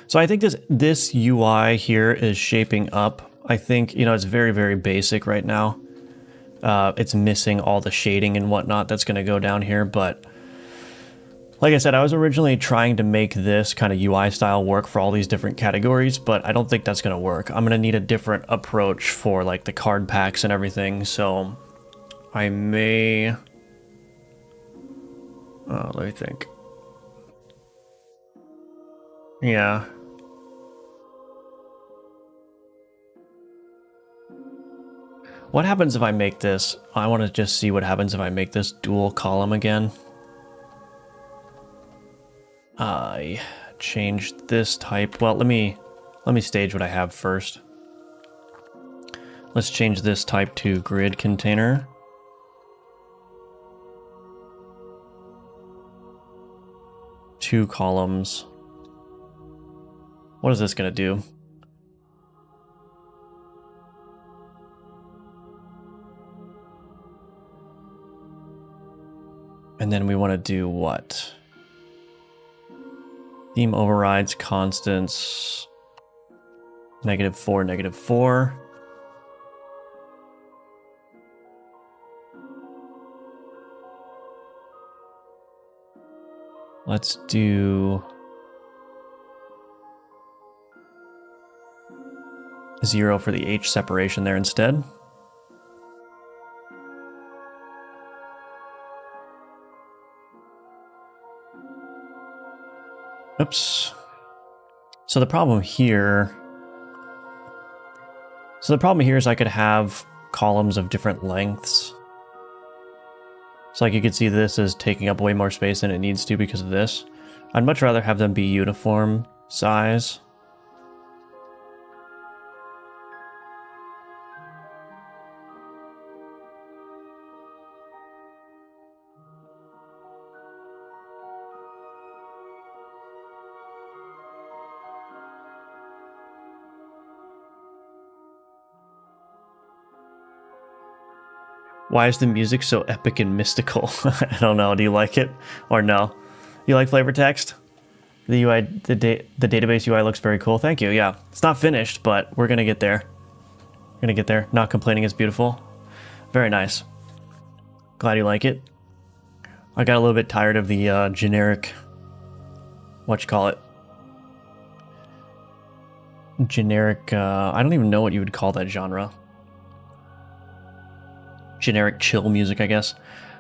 So I think this UI here is shaping up. I think, you know, it's very, very basic right now. It's missing all the shading and whatnot that's going to go down here, but like I said, I was originally trying to make this kind of UI style work for all these different categories, but I don't think that's going to work. I'm going to need a different approach for like the card packs and everything, so I may... let me think. Yeah. What happens if I make this? I want to just see what happens if I make this dual column again. I changed this type. Well, let me stage what I have first. Let's change this type to grid container. Two columns. What is this going to do? And then we want to do what? Theme overrides, constants, -4, -4. Let's do 0 for the H separation there instead. Oops. So the problem here is I could have columns of different lengths. So like you could see this is taking up way more space than it needs to because of this. I'd much rather have them be uniform size. Why is the music so epic and mystical? I don't know. Do you like it or no? You like flavor text? The UI, the database UI looks very cool. Thank you. Yeah, it's not finished, but we're gonna get there. We're gonna get there. Not complaining is beautiful. Very nice. Glad you like it. I got a little bit tired of the generic. Generic. I don't even know what you would call that genre. Generic chill music, I guess.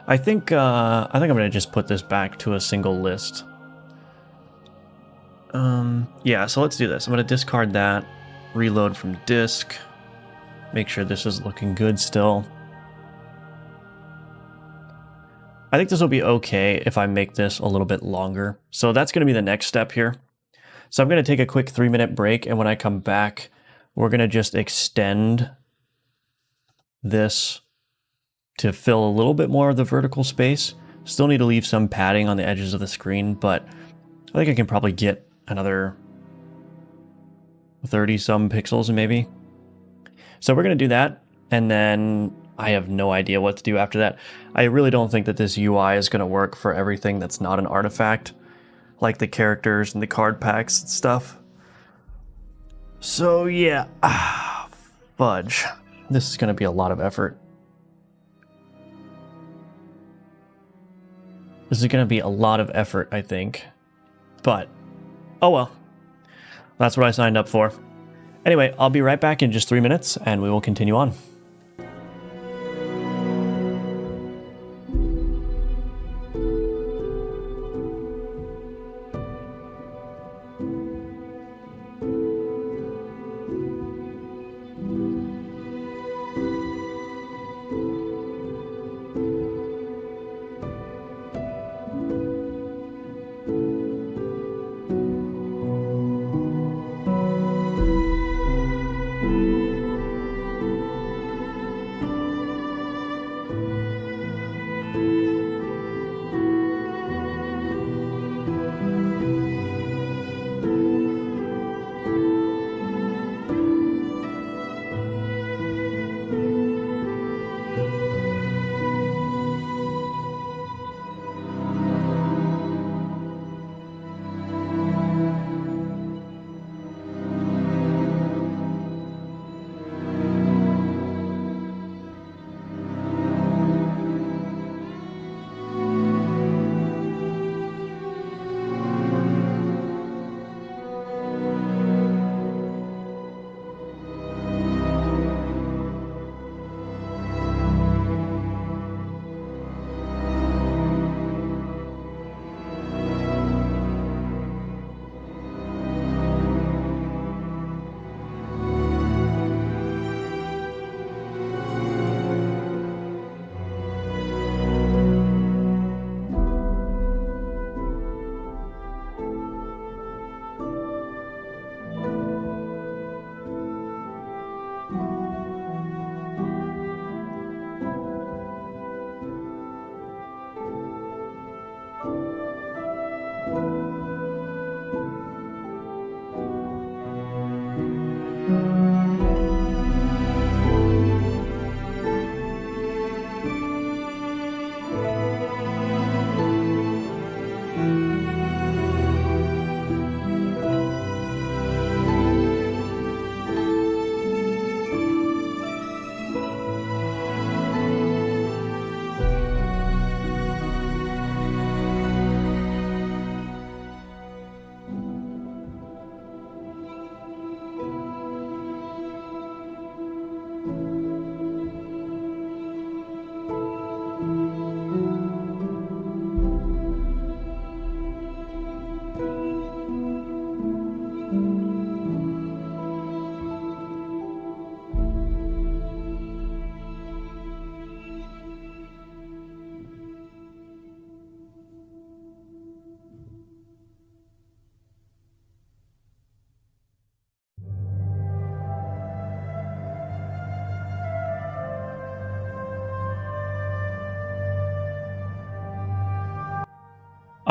I think I'm gonna just put this back to a single list. Yeah, so let's do this. I'm gonna discard that, reload from disk, make sure this is looking good still. I think this will be okay if I make this a little bit longer. So that's gonna be the next step here. So I'm gonna take a quick 3-minute break, and when I come back, we're gonna just extend this to fill a little bit more of the vertical space. Still need to leave some padding on the edges of the screen, but I think I can probably get another 30 some pixels maybe. So we're going to do that, and then I have no idea what to do after that. I really don't think that this UI is going to work for everything that's not an artifact, like the characters and the card packs and stuff. So yeah, fudge. This is going to be a lot of effort. This is going to be a lot of effort, I think. But, oh well. That's what I signed up for. Anyway, I'll be right back in just 3 minutes, and we will continue on.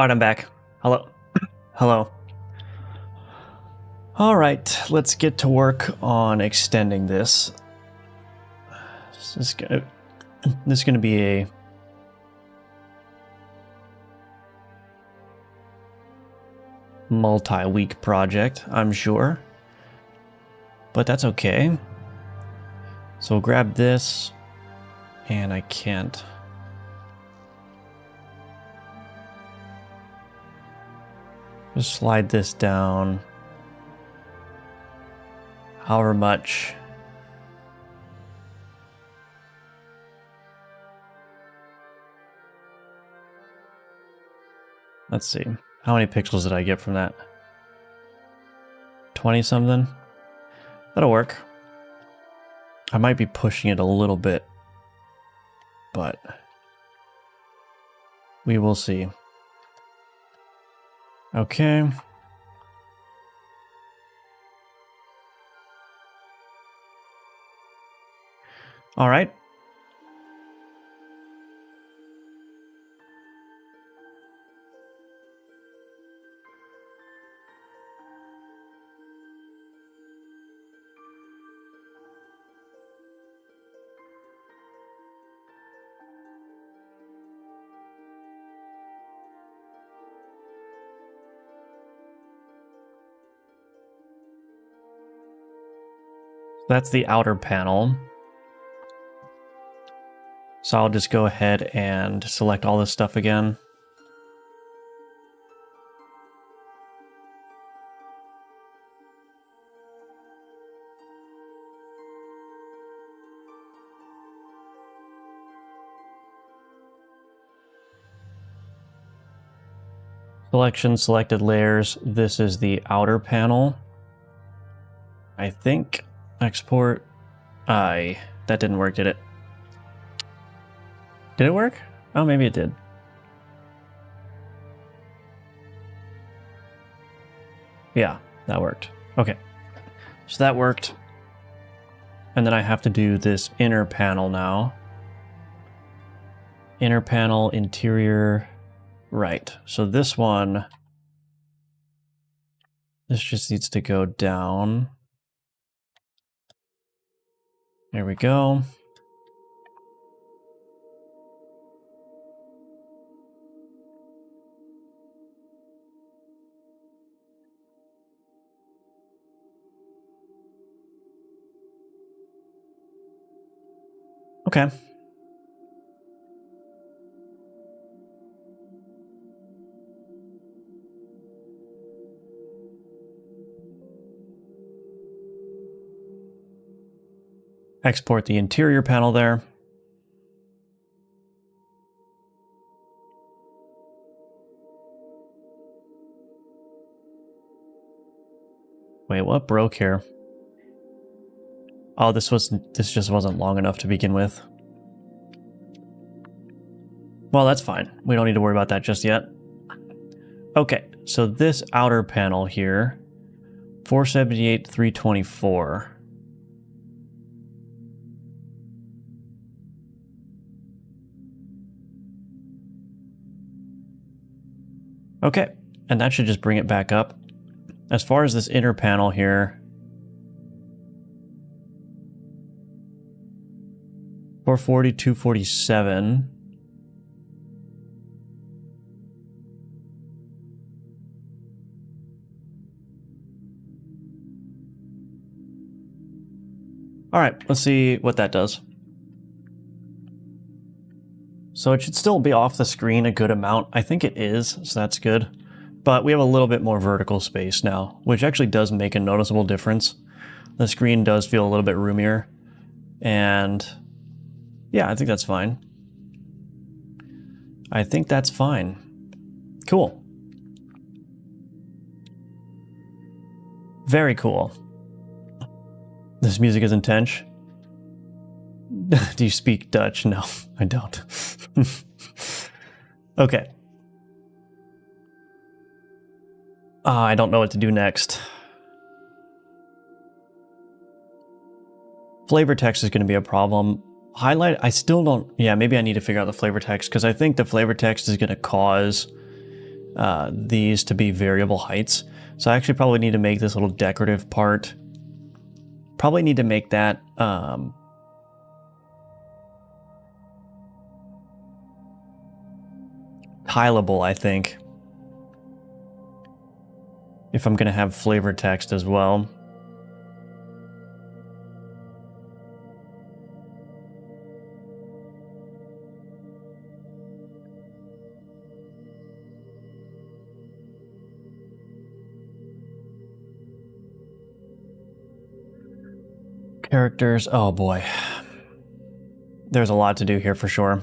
All right, I'm back. Hello. Hello. All right, let's get to work on extending this. This is gonna be a multi-week project, I'm sure, but that's okay. So we'll grab this, and I can't. Just slide this down. However much. Let's see. How many pixels did I get from that? 20 something? That'll work. I might be pushing it a little bit, but we will see. Okay. All right. That's the outer panel. So I'll just go ahead and select all this stuff again. Selection, selected layers. This is the outer panel. I think export. That didn't work, did it? Did it work? Oh, maybe it did. Yeah, that worked. Okay. So that worked. And then I have to do this inner panel now. Inner panel, interior, right. So this one, this just needs to go down. There we go. Okay. Export the interior panel there. Wait, what broke here? Oh, this just wasn't long enough to begin with. Well, that's fine. We don't need to worry about that just yet. Okay, so this outer panel here, 478, 324. Okay, and that should just bring it back up. As far as this inner panel here, 440, 247. All right, let's see what that does. So it should still be off the screen a good amount. I think it is, so that's good. But we have a little bit more vertical space now, which actually does make a noticeable difference. The screen does feel a little bit roomier. And yeah, I think that's fine. I think that's fine. Cool. Very cool. This music is intense. Do you speak Dutch? No, I don't. Okay. I don't know what to do next. Flavor text is going to be a problem. Highlight, I still don't... Yeah, maybe I need to figure out the flavor text, because I think the flavor text is going to cause these to be variable heights. So I actually probably need to make this little decorative part. Probably need to make that tileable, I think. If I'm going to have flavor text as well. Characters, oh boy. There's a lot to do here for sure.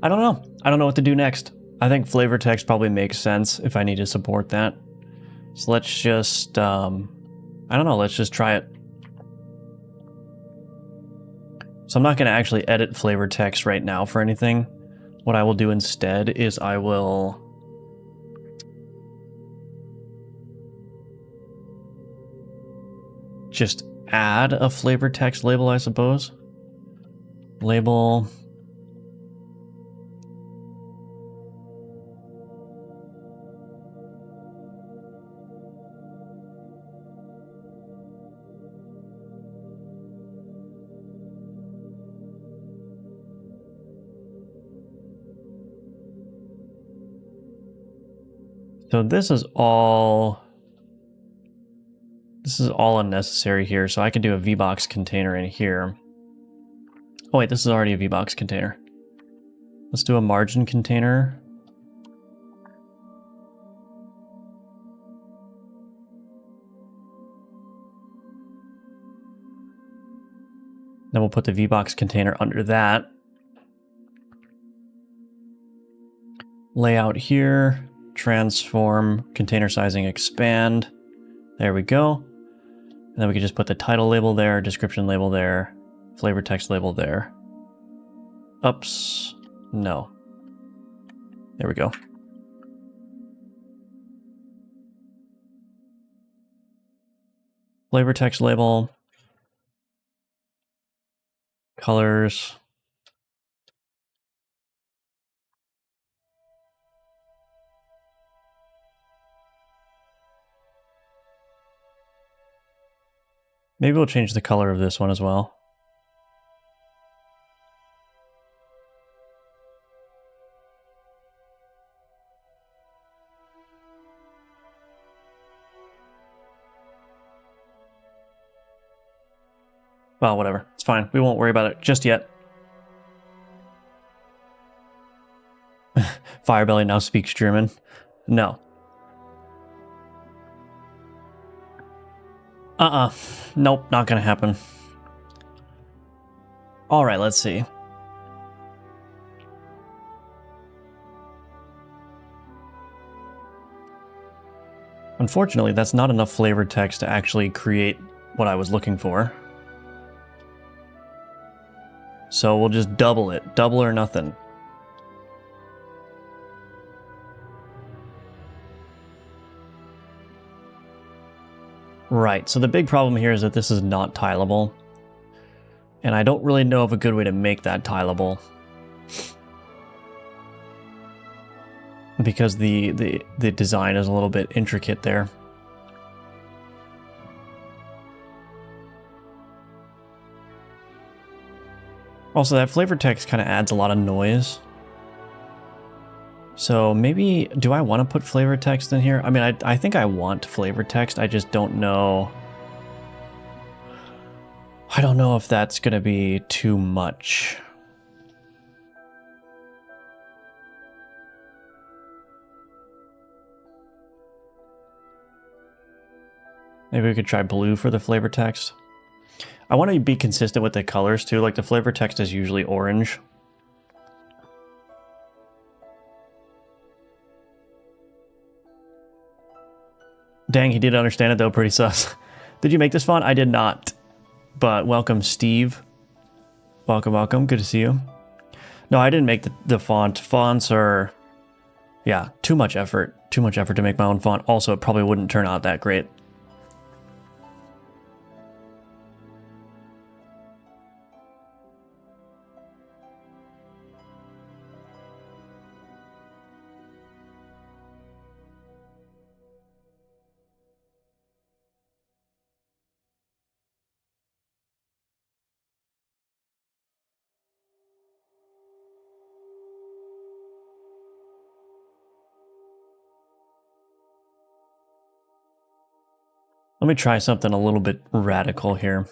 I don't know. I don't know what to do next. I think flavor text probably makes sense if I need to support that. So let's just, I don't know, let's just try it. So I'm not going to actually edit flavor text right now for anything. What I will do instead is I will just add a flavor text label, I suppose. Label. So this is all unnecessary here. So I can do a VBox container in here. Oh wait, this is already a VBox container. Let's do a margin container. Then we'll put the VBox container under that. Layout here. Transform, container sizing, expand. There we go. And then we can just put the title label there, description label there, flavor text label there. Oops. No. There we go. Flavor text label. Colors. Maybe we'll change the color of this one as well. Well, whatever. It's fine. We won't worry about it just yet. Firebelly now speaks German. No. Nope, not gonna happen. Alright, let's see. Unfortunately, that's not enough flavor text to actually create what I was looking for. So we'll just double it. Double or nothing. Right, so the big problem here is that this is not tileable. And I don't really know of a good way to make that tileable. Because the design is a little bit intricate there. Also, that flavor text kind of adds a lot of noise. So maybe, do I want to put flavor text in here? I mean, I think I want flavor text. I just don't know. I don't know if that's going to be too much. Maybe we could try blue for the flavor text. I want to be consistent with the colors too. Like the flavor text is usually orange. Dang, he did understand it though, pretty sus. Did you make this font? I did not. But welcome, Steve. Welcome, welcome. Good to see you. No, I didn't make the font. Fonts are, yeah, too much effort. Too much effort to make my own font. Also, it probably wouldn't turn out that great. Let me try something a little bit radical here.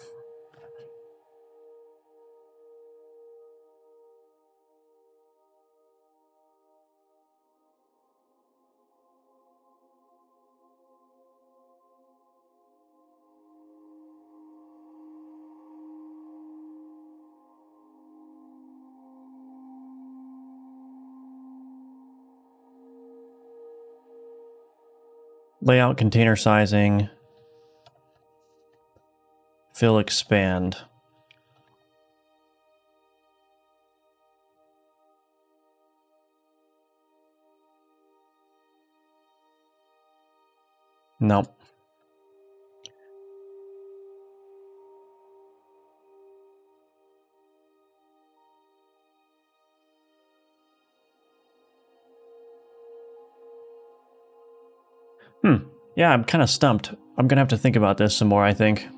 Layout, container sizing, fill, expand. Nope. Yeah, I'm kind of stumped. I'm gonna have to think about this some more, I think.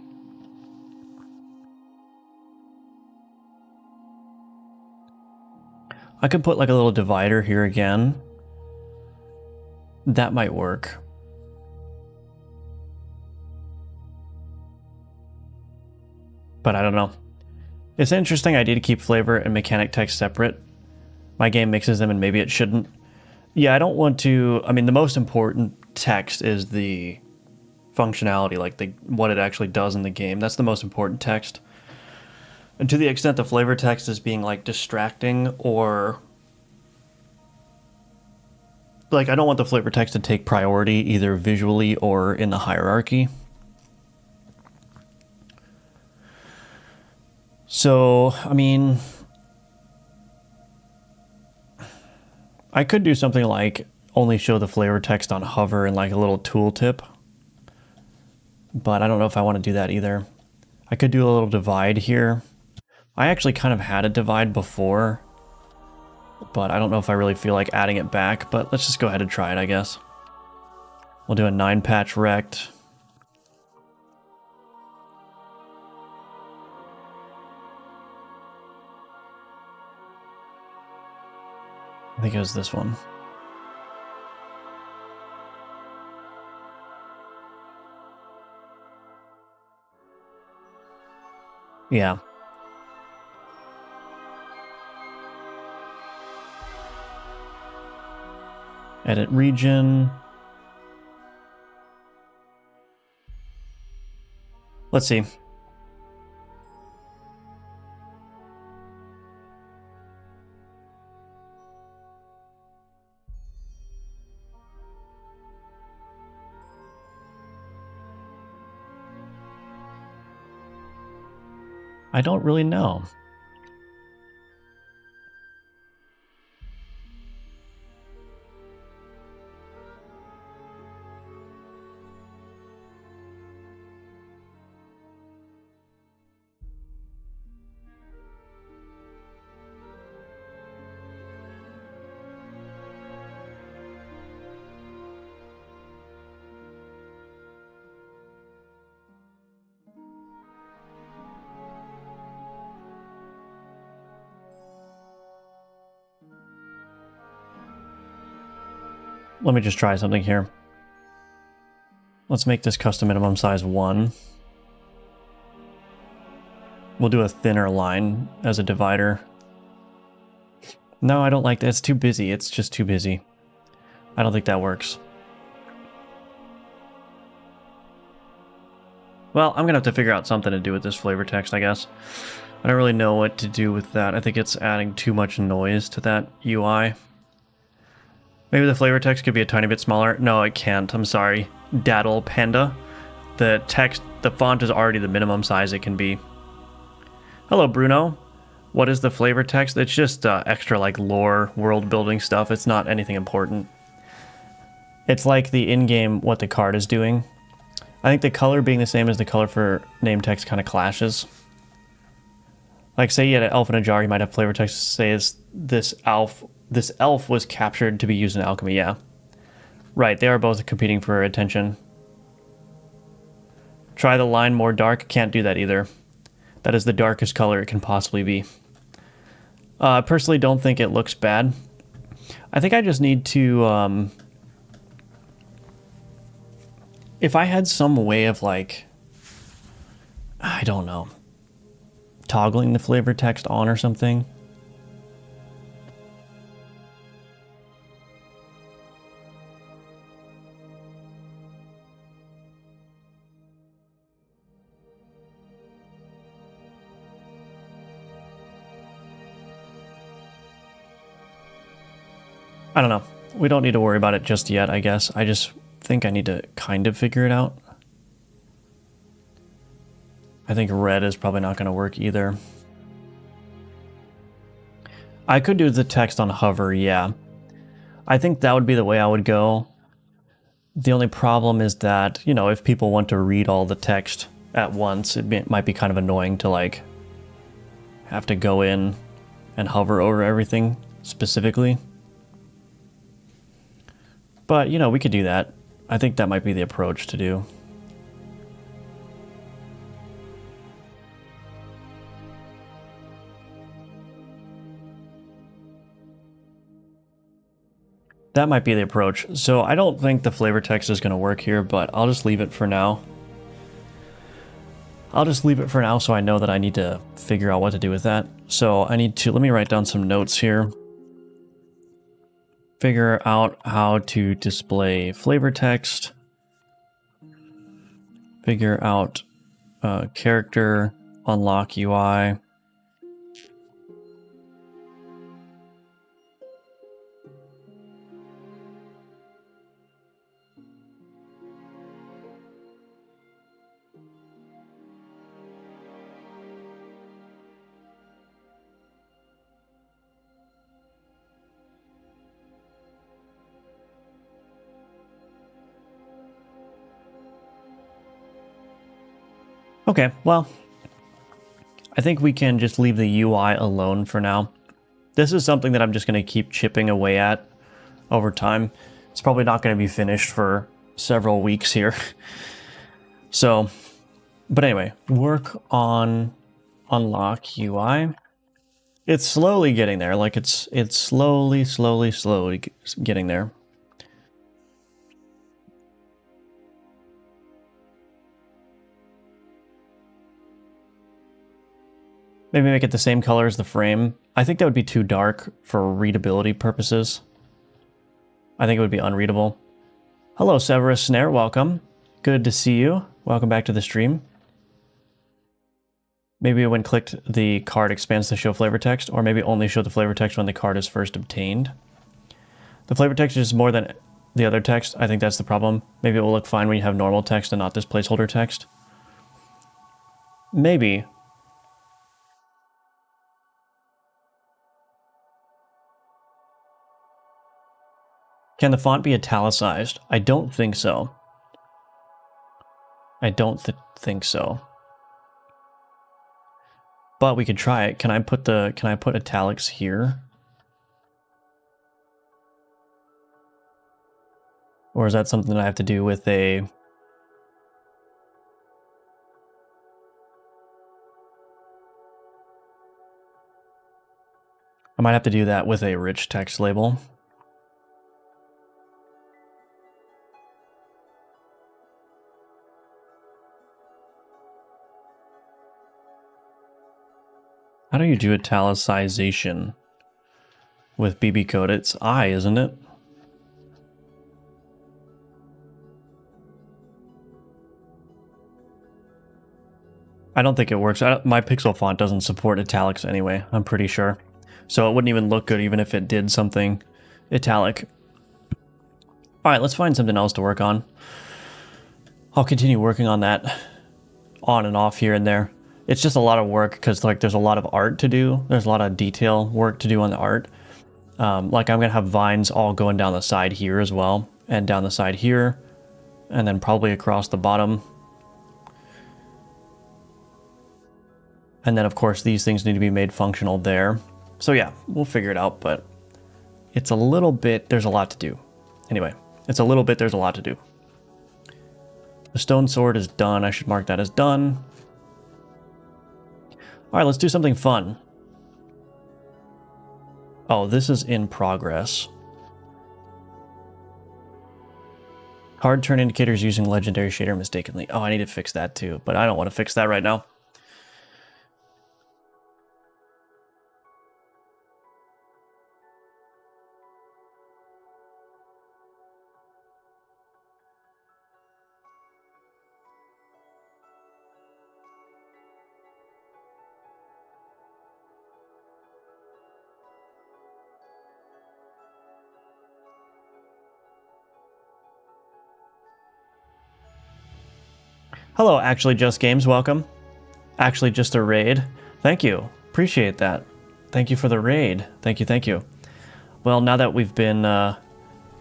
I could put like a little divider here again. That might work. But I don't know. It's an interesting idea to keep flavor and mechanic text separate. My game mixes them and maybe it shouldn't. Yeah, I don't want to... I mean, the most important text is the functionality, like what it actually does in the game. That's the most important text. And to the extent the flavor text is being like distracting or... Like, I don't want the flavor text to take priority either visually or in the hierarchy. So, I mean... I could do something like only show the flavor text on hover and like a little tooltip. But I don't know if I want to do that either. I could do a little divide here. I actually kind of had a divide before, but I don't know if I really feel like adding it back, but let's just go ahead and try it, I guess. We'll do a 9-patch rect. I think it was this one. Yeah. Edit region. Let's see. I don't really know. Let me just try something here. Let's make this custom minimum size 1. We'll do a thinner line as a divider. No, I don't like that. It's too busy. It's just too busy. I don't think that works. Well, I'm gonna have to figure out something to do with this flavor text, I guess. I don't really know what to do with that. I think it's adding too much noise to that UI. Maybe the flavor text could be a tiny bit smaller. No, it can't. I'm sorry. Daddle Panda. The text, the font is already the minimum size it can be. Hello, Bruno. What is the flavor text? It's just extra like lore, world building stuff. It's not anything important. It's like the in-game what the card is doing. I think the color being the same as the color for name text kind of clashes. Like say you had an elf in a jar, you might have flavor text say is this elf was captured to be used in alchemy. Yeah. Right, they are both competing for attention. Try the line more dark. Can't do that either. That is the darkest color it can possibly be. I personally don't think it looks bad. I think I just need to... if I had some way of like... I don't know. Toggling the flavor text on or something. I don't know. We don't need to worry about it just yet, I guess. I just think I need to kind of figure it out. I think red is probably not going to work either. I could do the text on hover, yeah. I think that would be the way I would go. The only problem is that, you know, if people want to read all the text at once, it might be kind of annoying to like have to go in and hover over everything specifically. But, you know, we could do that. I think that might be the approach to do. That might be the approach. So I don't think the flavor text is going to work here, but I'll just leave it for now. I'll just leave it for now so I know that I need to figure out what to do with that. So I need to, let me write down some notes here. Figure out how to display flavor text. Figure out character, unlock UI. Okay, well, I think we can just leave the UI alone for now. This is something that I'm just going to keep chipping away at over time. It's probably not going to be finished for several weeks here. So, but anyway, work on unlock UI. It's slowly getting there. Like it's slowly getting there. Maybe make it the same color as the frame. I think that would be too dark for readability purposes. I think it would be unreadable. Hello, Severus Snare, welcome. Good to see you. Welcome back to the stream. Maybe when clicked, the card expands to show flavor text, or maybe only show the flavor text when the card is first obtained. The flavor text is more than the other text. I think that's the problem. Maybe it will look fine when you have normal text and not this placeholder text. Maybe. Can the font be italicized? I don't think so. I don't think so. But we could try it. Can I put italics here? Or is that something that I have to do with a... I might have to do that with a rich text label. How do you do italicization with BB code? It's I, isn't it? I don't think it works. My Pixel font doesn't support italics anyway, I'm pretty sure. So it wouldn't even look good even if it did something italic. All right, let's find something else to work on. I'll continue working on that on and off here and there. It's just a lot of work because like there's a lot of art to do. There's a lot of detail work to do on the art. Like I'm gonna have vines all going down the side here as well, and down the side here, and then probably across the bottom. And then of course these things need to be made functional there. So yeah, we'll figure it out, but it's a little bit, there's a lot to do. Anyway, it's a little bit, there's a lot to do. The stone sword is done. I should mark that as done. All right, let's do something fun. Oh, this is in progress. Hard turn indicators using legendary shader mistakenly. Oh, I need to fix that too, but I don't want to fix that right now. Hello, Actually Just Games, welcome. Actually Just a Raid. Thank you, appreciate that. Thank you for the raid. Thank you, thank you. Well, now that we've been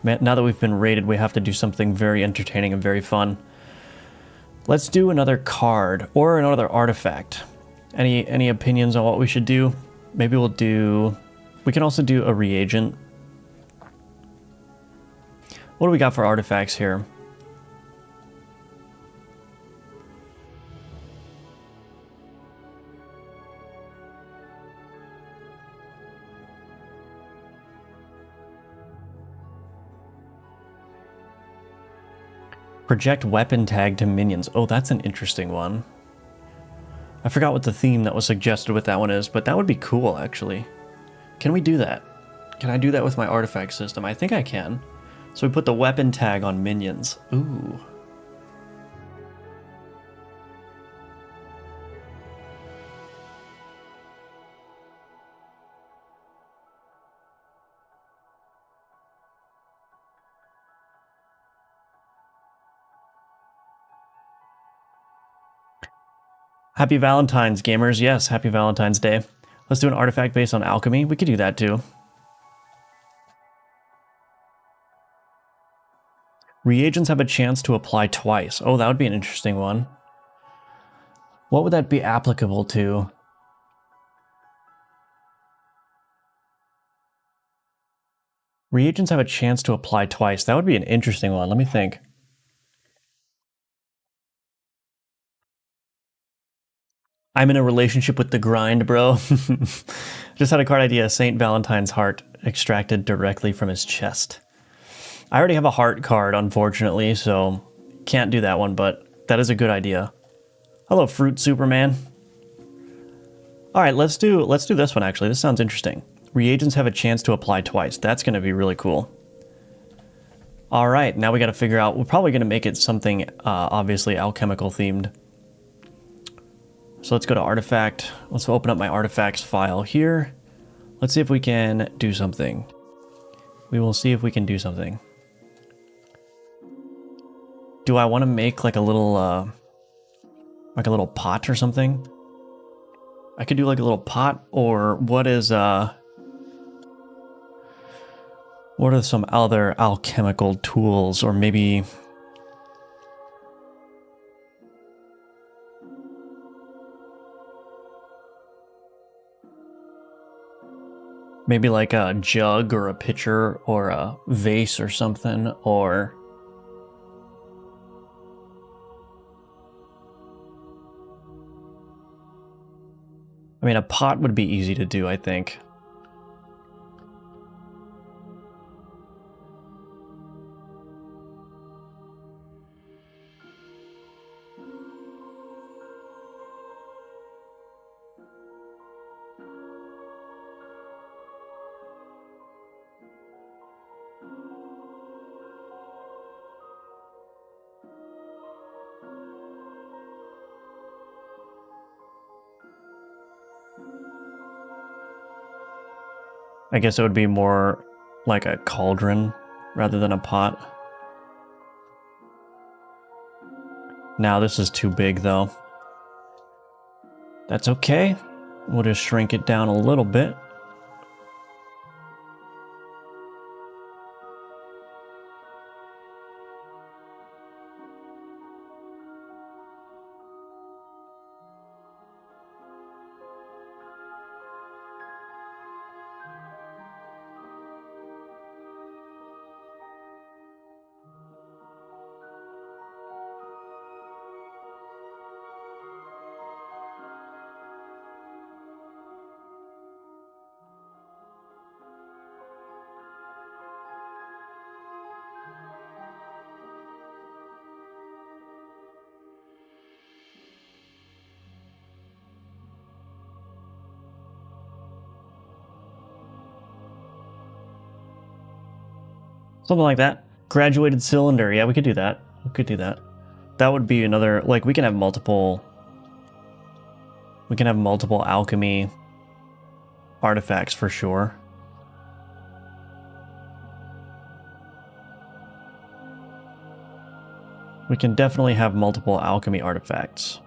raided, we have to do something very entertaining and very fun. Let's do another card or another artifact. Any opinions on what we should do? Maybe we can also do a reagent. What do we got for artifacts here? Project weapon tag to minions. Oh, that's an interesting one. I forgot what the theme that was suggested with that one is, but that would be cool, actually. Can we do that? Can I do that with my artifact system? I think I can. So we put the weapon tag on minions. Ooh. Happy Valentine's, gamers. Yes, happy Valentine's Day. Let's do an artifact based on alchemy. We could do that too. Reagents have a chance to apply twice. Oh, that would be an interesting one. What would that be applicable to? Reagents have a chance to apply twice. That would be an interesting one. Let me think. I'm in a relationship with the grind, bro. Just had a card idea. St. Valentine's heart extracted directly from his chest. I already have a heart card, unfortunately, so can't do that one, but that is a good idea. Hello, Fruit Superman. All right, let's do this one, actually. This sounds interesting. Reagents have a chance to apply twice. That's going to be really cool. All right, now we got to figure out... We're probably going to make it something, obviously, alchemical themed. So let's go to Artifact. Let's open up my Artifacts file here. Let's see if we can do something. We will see if we can do something. Do I want to make like a little pot or something? I could do like a little pot, or what are some other alchemical tools, or maybe like a jug or a pitcher or a vase or something, or I mean, a pot would be easy to do, I think. I guess it would be more like a cauldron rather than a pot. Now this is too big though. That's okay. We'll just shrink it down a little bit. Something like that. Graduated cylinder. Yeah, we could do that. We could do that. That would be another, like, we can have multiple alchemy artifacts for sure. We can definitely have multiple alchemy artifacts.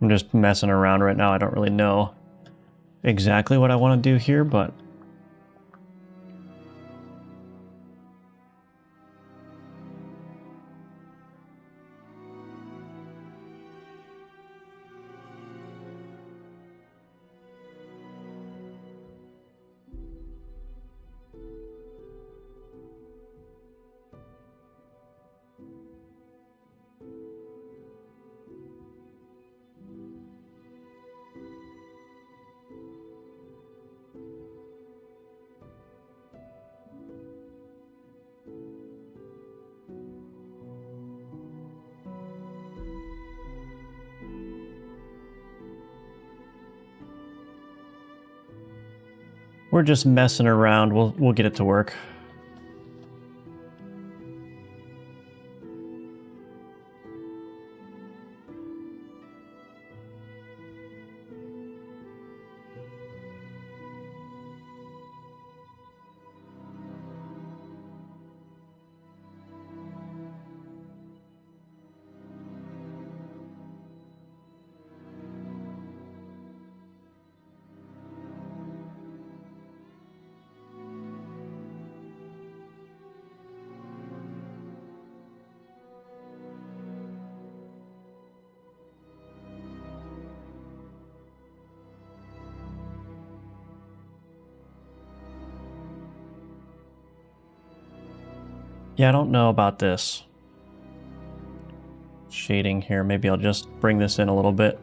I'm just messing around right now. I don't really know exactly what I want to do here, but we're just messing around. We'll get it to work. Yeah, I don't know about this shading here. Maybe I'll just bring this in a little bit.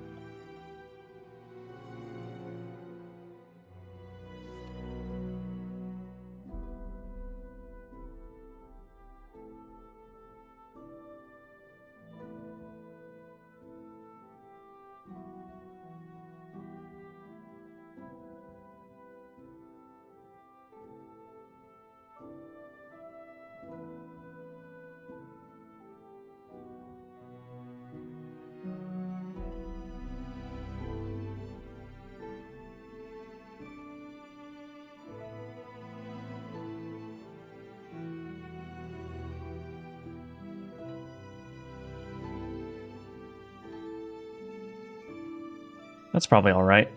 That's probably all right.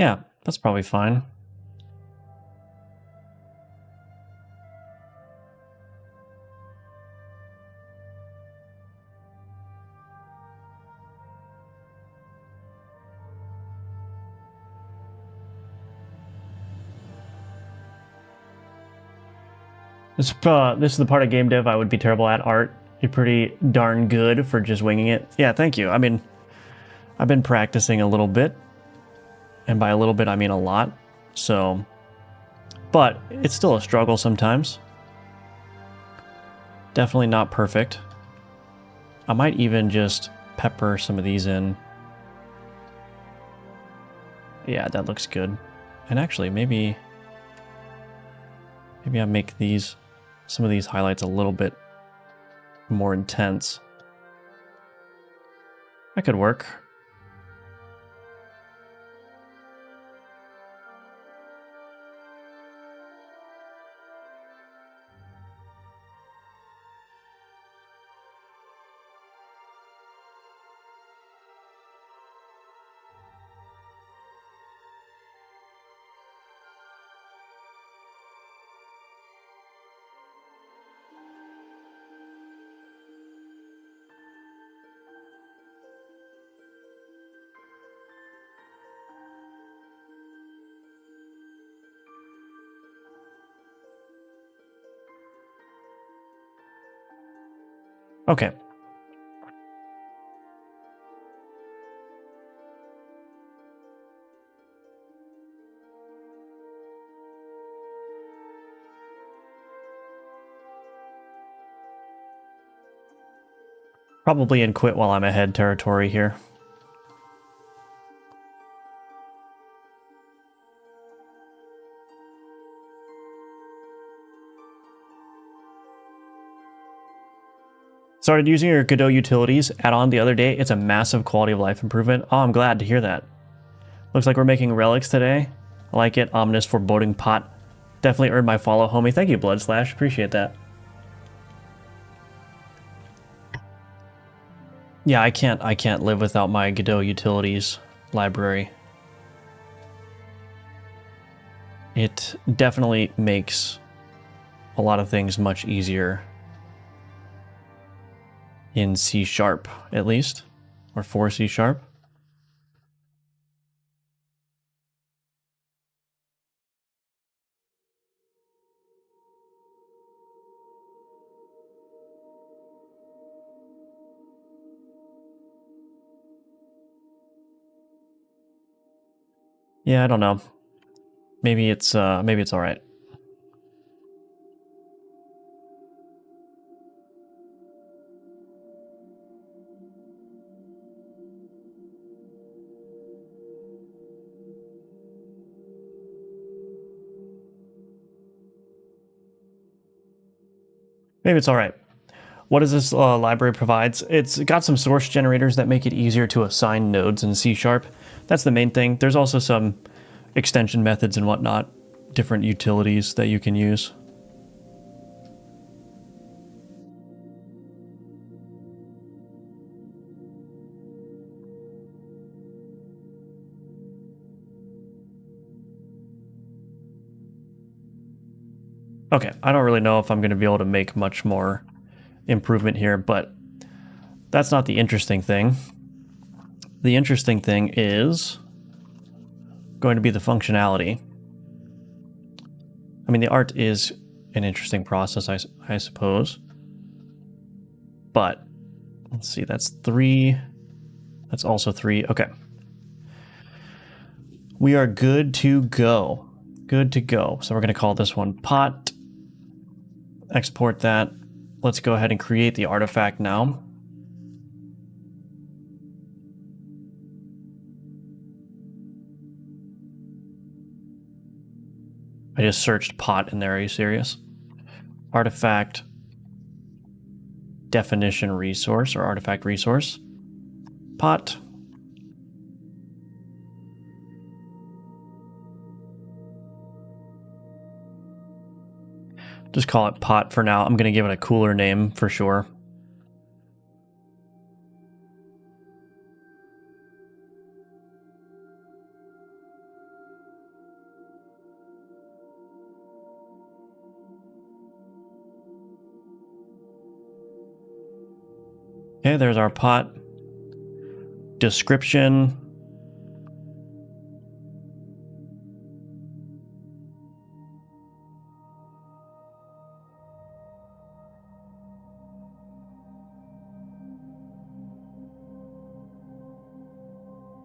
Yeah, that's probably fine. This is the part of game dev I would be terrible at. Art. You're pretty darn good for just winging it. Yeah, thank you. I mean, I've been practicing a little bit, and by a little bit I mean a lot. So, but it's still a struggle sometimes. Definitely not perfect. I might even just pepper some of these in. Yeah, that looks good. And actually, maybe I make some of these highlights a little bit more intense. That could work. Okay. Probably in quit while I'm ahead territory here. Started using your Godot utilities add-on the other day. It's a massive quality of life improvement. Oh, I'm glad to hear that. Looks like we're making relics today. I like it. Ominous foreboding pot. Definitely earned my follow, homie. Thank you, Blood Slash. Appreciate that. Yeah, I can't live without my Godot utilities library. It definitely makes a lot of things much easier in C#, at least, or for C#. Yeah, I don't know. Maybe it's all right. Maybe it's all right. What does this library provides? It's got some source generators that make it easier to assign nodes in C#. That's the main thing. There's also some extension methods and whatnot, different utilities that you can use. Okay, I don't really know if I'm going to be able to make much more improvement here, but that's not the interesting thing. The interesting thing is going to be the functionality. I mean, the art is an interesting process, I suppose. But let's see, that's 3. That's also 3. Okay. We are good to go. Good to go. So we're going to call this one pot. Export that. Let's go ahead and create the artifact now. I just searched pot in there. Are you serious? Artifact definition resource or artifact resource. Pot. Just call it pot for now. I'm going to give it a cooler name for sure. Okay, there's our pot description.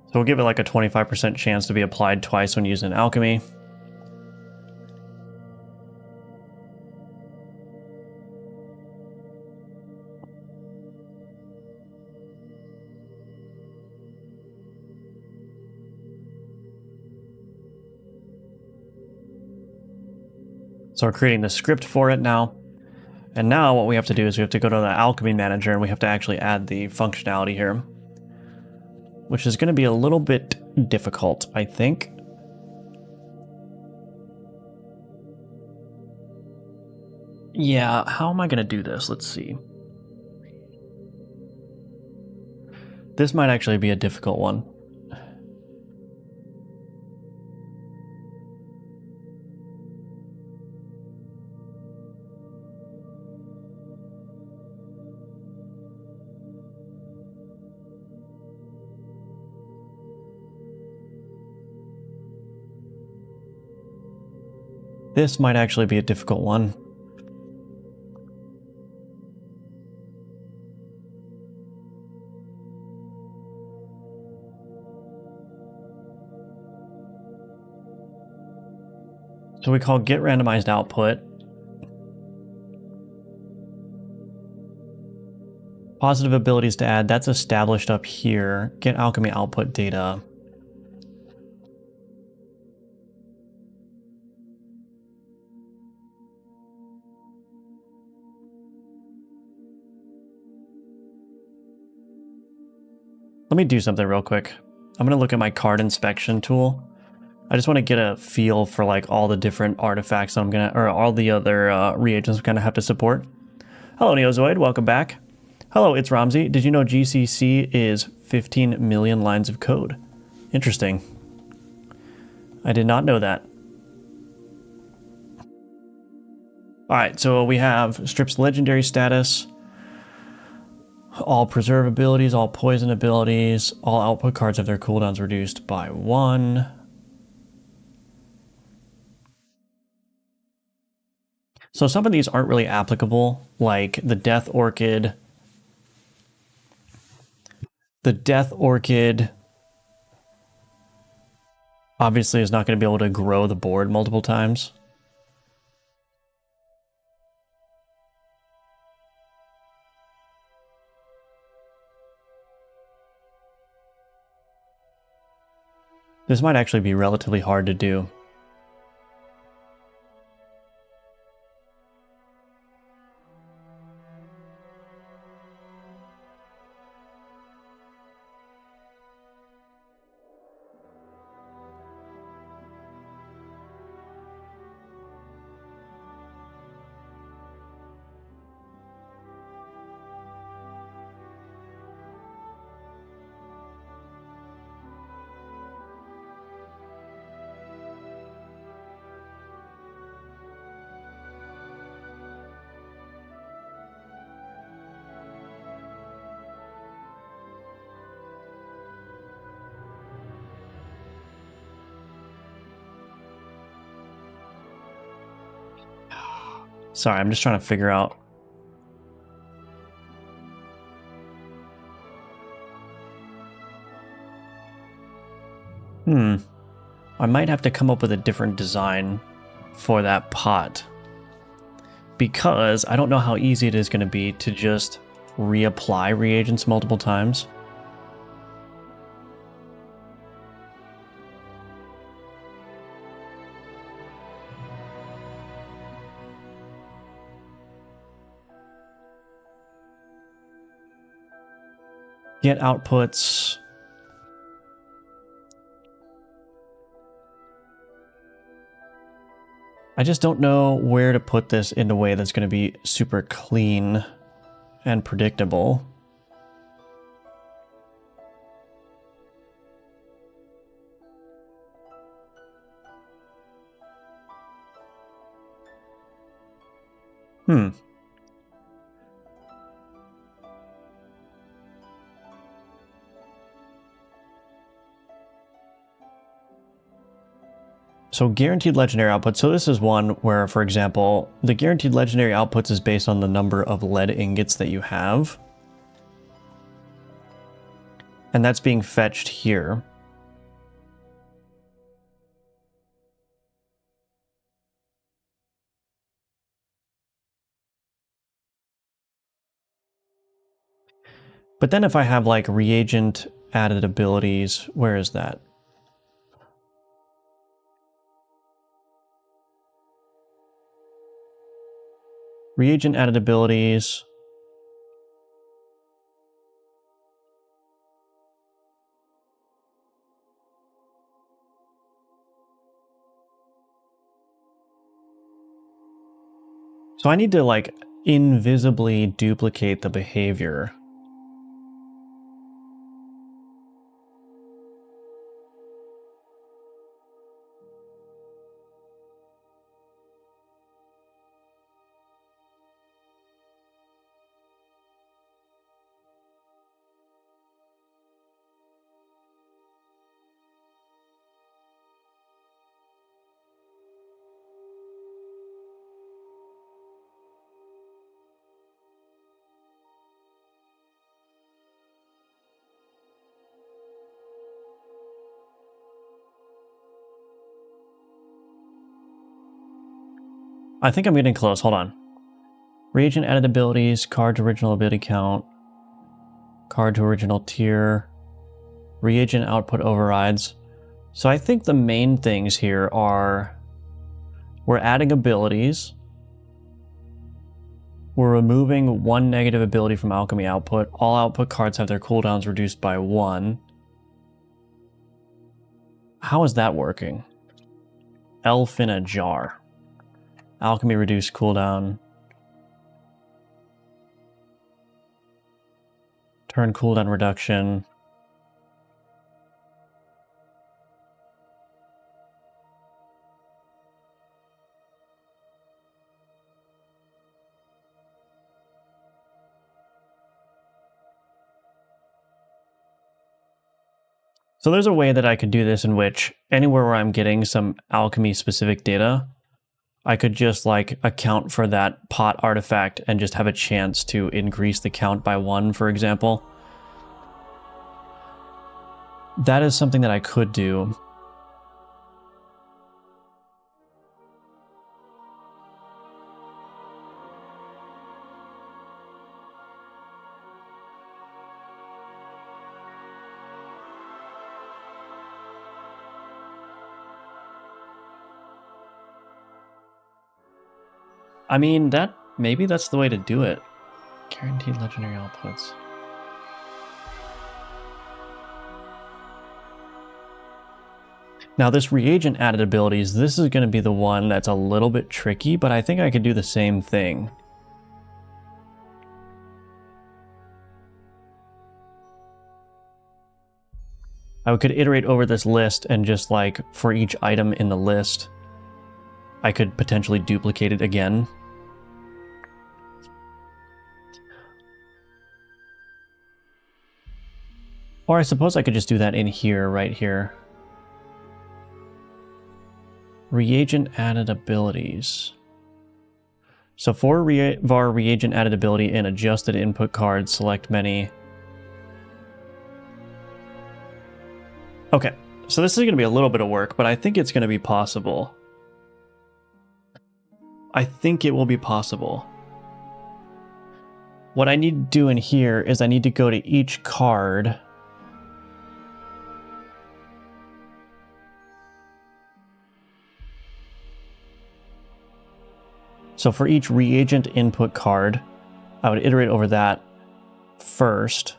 So we'll give it like a 25% chance to be applied twice when using alchemy. So we're creating the script for it now. And now what we have to do is we have to go to the alchemy manager and we have to actually add the functionality here, which is going to be a little bit difficult, I think. Yeah, how am I going to do this? Let's see. This might actually be a difficult one. This might actually be a difficult one. So we call get randomized output. Positive abilities to add, that's established up here. Get alchemy output data. Let me do something real quick. I'm going to look at my card inspection tool. I just want to get a feel for like all the different artifacts I'm going to, or all the other reagents I'm going to have to support. Hello, Neozoid. Welcome back. Hello, it's Ramsey. Did you know GCC is 15 million lines of code? Interesting. I did not know that. All right, so we have strips legendary status, all preserve abilities, all poison abilities, all output cards have their cooldowns reduced by 1. So some of these aren't really applicable, like the Death Orchid. The Death Orchid obviously is not going to be able to grow the board multiple times. This might actually be relatively hard to do. Sorry, I'm just trying to figure out. I might have to come up with a different design for that pot, because I don't know how easy it is going to be to just reapply reagents multiple times. Get outputs. I just don't know where to put this in a way that's going to be super clean and predictable. So guaranteed legendary output. So this is one where, for example, the guaranteed legendary outputs is based on the number of lead ingots that you have. And that's being fetched here. But then if I have like reagent added abilities, where is that? Reagent added abilities. So I need to like invisibly duplicate the behavior. I think I'm getting close. Hold on. Reagent added abilities, card to original ability count, card to original tier, reagent output overrides. So I think the main things here are we're adding abilities. We're removing one negative ability from alchemy output. All output cards have their cooldowns reduced by 1. How is that working? Elf in a jar. Alchemy reduced cooldown. Turn cooldown reduction. So there's a way that I could do this in which anywhere where I'm getting some alchemy specific data, I could just like account for that pot artifact and just have a chance to increase the count by 1, for example. That is something that I could do. I mean, maybe that's the way to do it. Guaranteed legendary outputs. Now this reagent added abilities, this is going to be the one that's a little bit tricky, but I think I could do the same thing. I could iterate over this list and just like for each item in the list, I could potentially duplicate it again. Or I suppose I could just do that in here, right here. Reagent added abilities. So for var reagent added ability in adjusted input card, select many. Okay, so this is going to be a little bit of work, but I think it's going to be possible. I think it will be possible. What I need to do in here is I need to go to each card. So for each reagent input card, I would iterate over that first.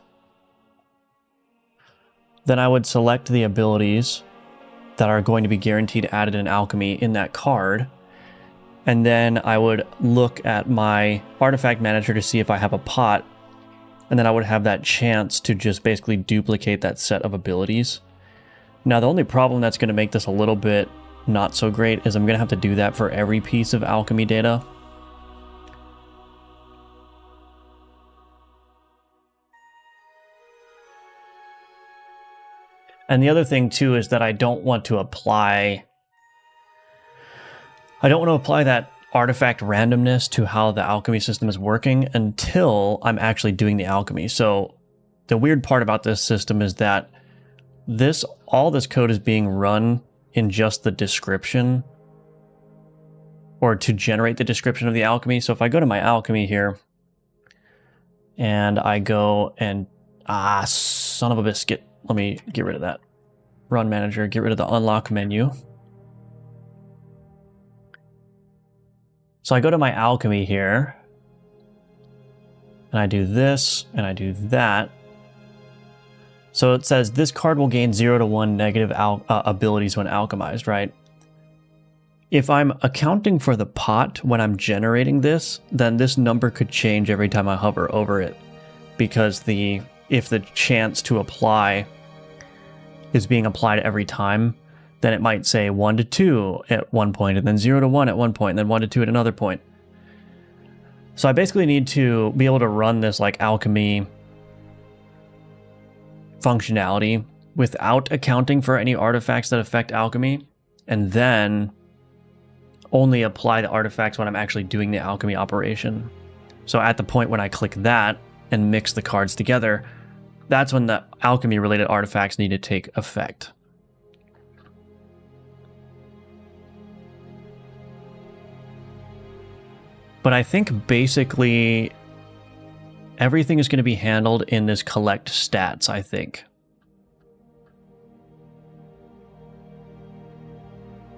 Then I would select the abilities that are going to be guaranteed added in alchemy in that card. And then I would look at my artifact manager to see if I have a pot. And then I would have that chance to just basically duplicate that set of abilities. Now, the only problem that's going to make this a little bit not so great is I'm going to have to do that for every piece of alchemy data. And the other thing too is that I don't want to apply I don't want to apply that artifact randomness to how the alchemy system is working until I'm actually doing the alchemy. So the weird part about this system is that all this code is being run in just the description, or to generate the description of the alchemy. So if I go to my alchemy here and I go and son of a biscuit, let me get rid of that. Run manager, get rid of the unlock menu. So I go to my alchemy here, and I do this, and I do that. So it says this card will gain 0 to 1 negative abilities when alchemized, right? If I'm accounting for the pot when I'm generating this, then this number could change every time I hover over it, because if the chance to apply is being applied every time, then it might say 1 to 2 at one point, and then 0 to 1 at one point, and then 1 to 2 at another point. So I basically need to be able to run this like alchemy functionality without accounting for any artifacts that affect alchemy, and then only apply the artifacts when I'm actually doing the alchemy operation. So at the point when I click that and mix the cards together, that's when the alchemy related artifacts need to take effect. But I think basically everything is going to be handled in this collect stats, I think.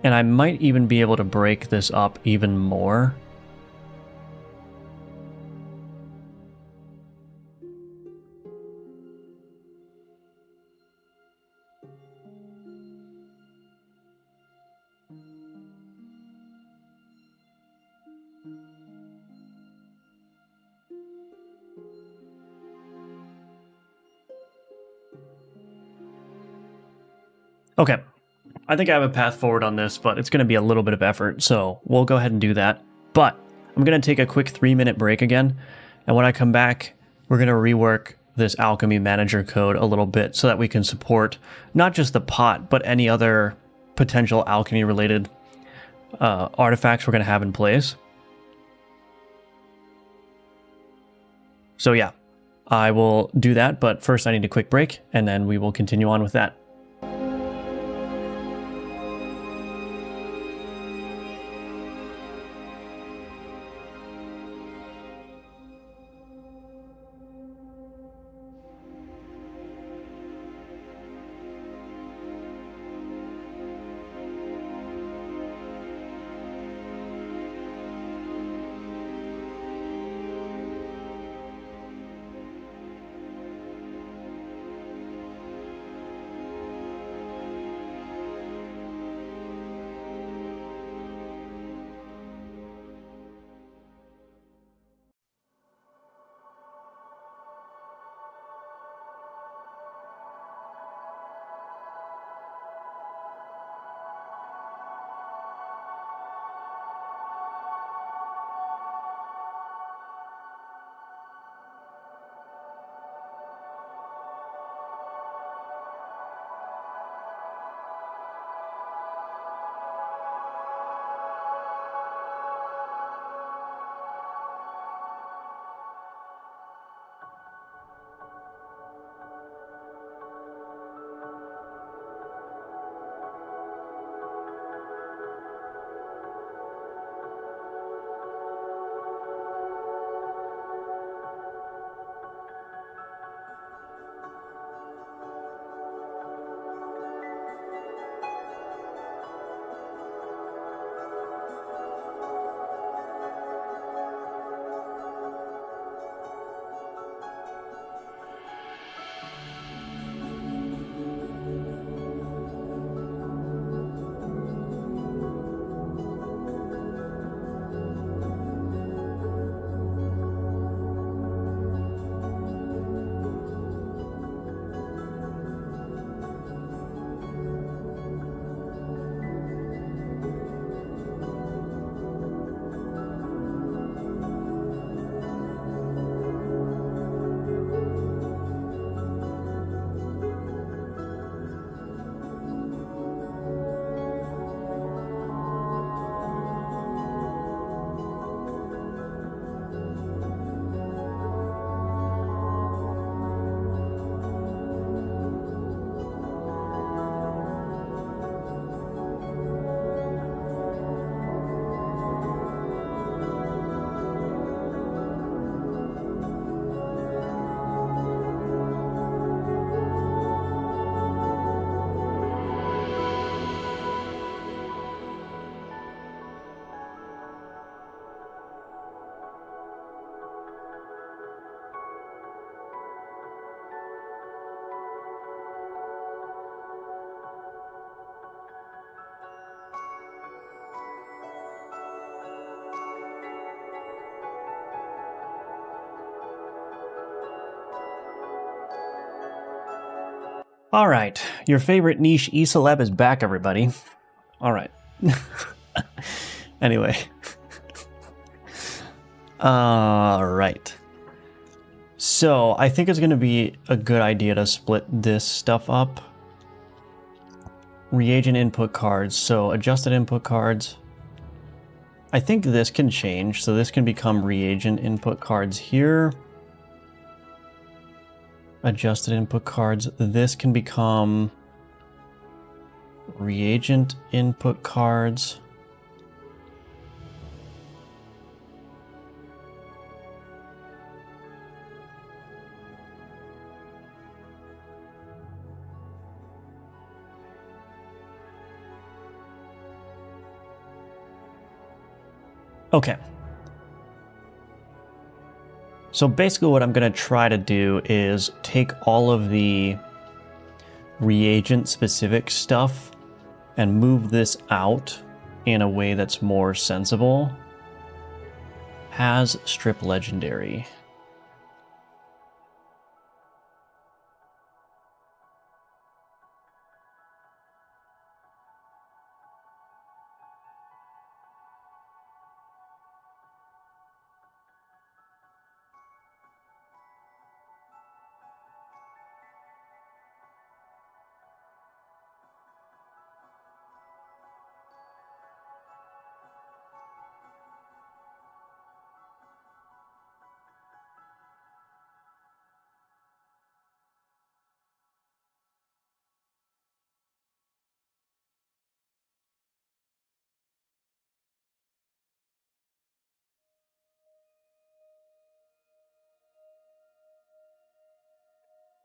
And I might even be able to break this up even more. Okay, I think I have a path forward on this, but it's going to be a little bit of effort, so we'll go ahead and do that. But I'm going to take a quick 3-minute break again, and when I come back, we're going to rework this alchemy manager code a little bit so that we can support not just the pot, but any other potential alchemy related artifacts we're going to have in place. So yeah, I will do that, but first I need a quick break, and then we will continue on with that. All right, your favorite niche e-celeb is back, everybody. All right. Anyway. All right. So I think it's going to be a good idea to split this stuff up. Reagent input cards. So adjusted input cards. I think this can change. So this can become reagent input cards here. Adjusted input cards. This can become reagent input cards. Okay. So basically what I'm going to try to do is take all of the reagent specific stuff and move this out in a way that's more sensible. Has strip legendary.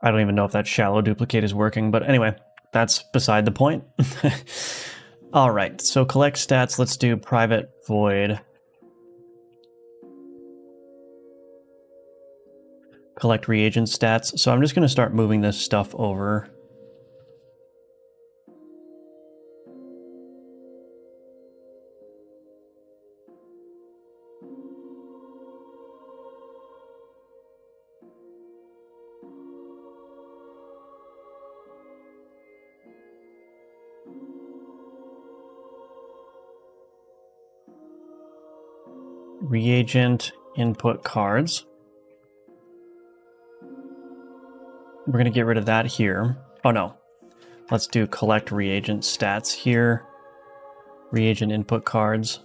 I don't even know if that shallow duplicate is working, but anyway, that's beside the point. All right, so collect stats. Let's do private void. Collect reagent stats. So I'm just going to start moving this stuff over. Reagent input cards. We're going to get rid of that here. Oh no. Let's do collect reagent stats here. Reagent input cards.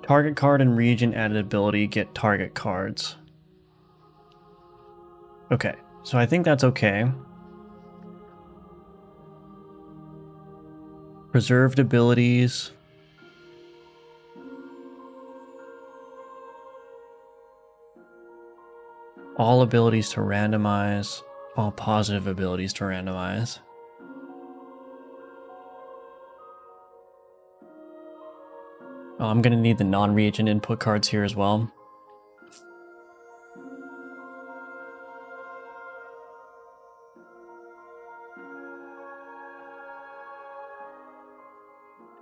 Target card and reagent added ability get target cards. Okay, so I think that's okay. Preserved abilities. All abilities to randomize. All positive abilities to randomize. Oh, I'm going to need the non-reagent input cards here as well.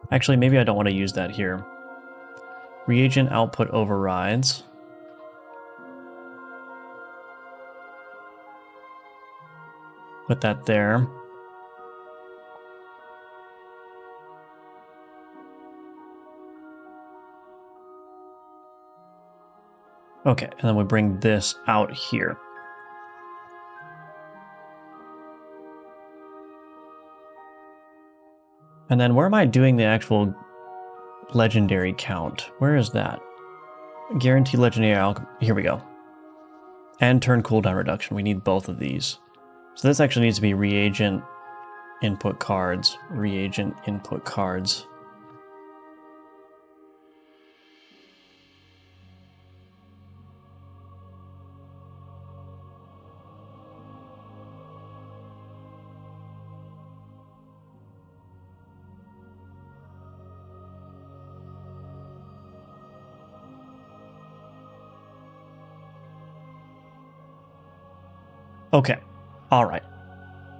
Actually, maybe I don't want to use that here. Reagent output overrides. Put that there. Okay, and then we bring this out here. And then where am I doing the actual legendary count? Where is that? Guarantee legendary here we go. And turn cooldown reduction. We need both of these. So this actually needs to be reagent input cards. Reagent input cards. Okay. All right.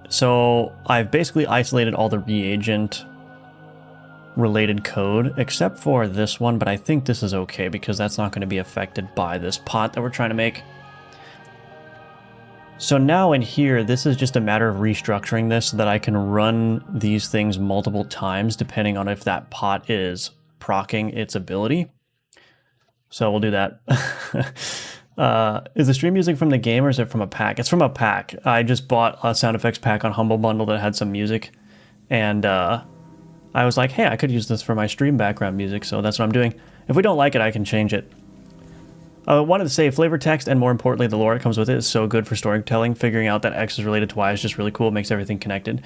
So I've basically isolated all the reagent related code except for this one, but I think this is okay because that's not going to be affected by this pot that we're trying to make. So now in here, this is just a matter of restructuring this so that I can run these things multiple times depending on if that pot is proccing its ability. So we'll do that. Is the stream music from the game or is it from a pack? It's from a pack. I just bought a sound effects pack on Humble Bundle that had some music, and I was like, hey, I could use this for my stream background music, so that's what I'm doing. If we don't like it, I can change it. I wanted to say flavor text and more importantly the lore it comes with it is so good for storytelling. Figuring out that X is related to Y is just really cool. It makes everything connected.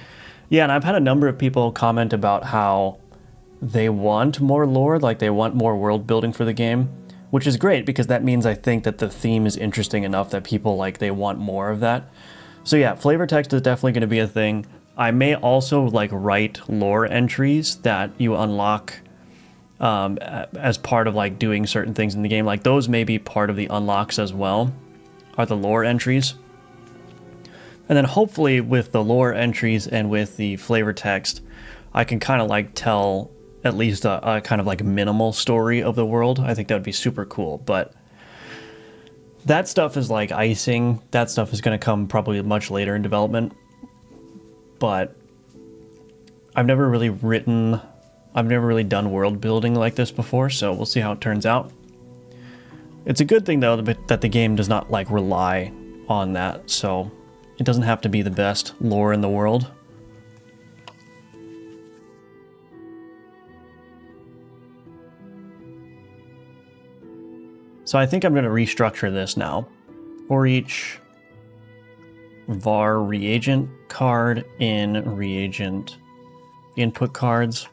Yeah, and I've had a number of people comment about how they want more lore, like they want more world building for the game, which is great because that means I think that the theme is interesting enough that people like they want more of that. So yeah, flavor text is definitely going to be a thing. I may also like write lore entries that you unlock as part of like doing certain things in the game. Like those may be part of the unlocks as well, are the lore entries. And then hopefully with the lore entries and with the flavor text, I can kind of like tell at least a kind of like minimal story of the world. I think that would be super cool, but that stuff is like icing. That stuff is going to come probably much later in development. But I've never really done world building like this before, so we'll see how it turns out. It's a good thing though that the game does not like rely on that, so it doesn't have to be the best lore in the world. So I think I'm going to restructure this now. For each var reagent card in reagent input cards,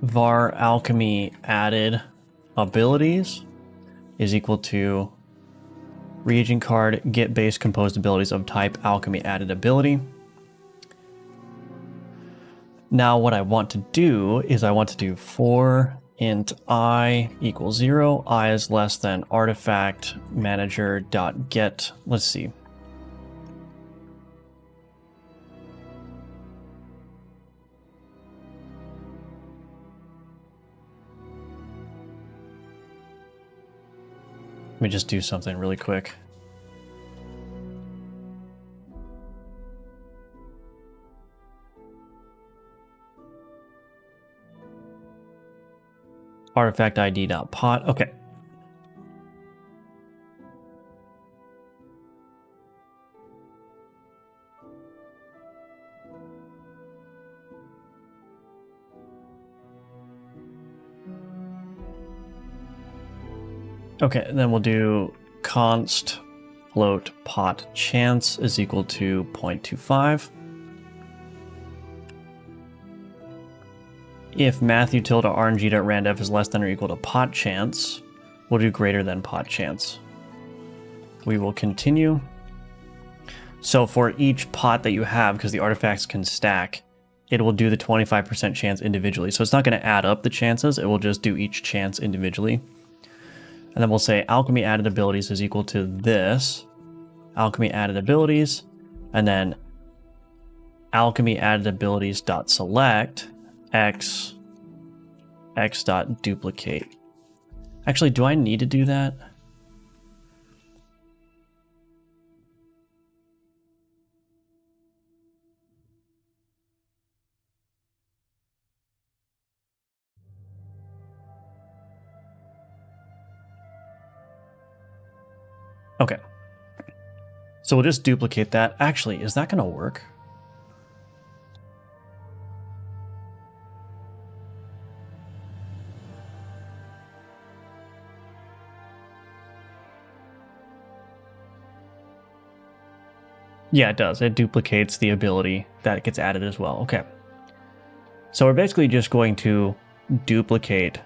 var alchemy added abilities is equal to reagent card get base composed abilities of type alchemy added ability. Now what I want to do is I want to do for int I equals 0, I is less than artifact manager dot get, let's see. Let me just do something really quick. Artifact ID.pot. Okay. Okay, then we'll do const float pot chance is equal to 0.25. If Matthew tilde RNG.randf is less than or equal to pot chance, we'll do greater than pot chance. We will continue. So for each pot that you have, because the artifacts can stack, it will do the 25% chance individually. So it's not going to add up the chances, it will just do each chance individually. And then we'll say alchemy added abilities is equal to this, alchemy added abilities, and then alchemy added abilities dot select x dot duplicate. Actually, do I need to do that? Okay. So we'll just duplicate that. Actually, is that going to work? Yeah, it does. It duplicates the ability that gets added as well. Okay. So we're basically just going to duplicate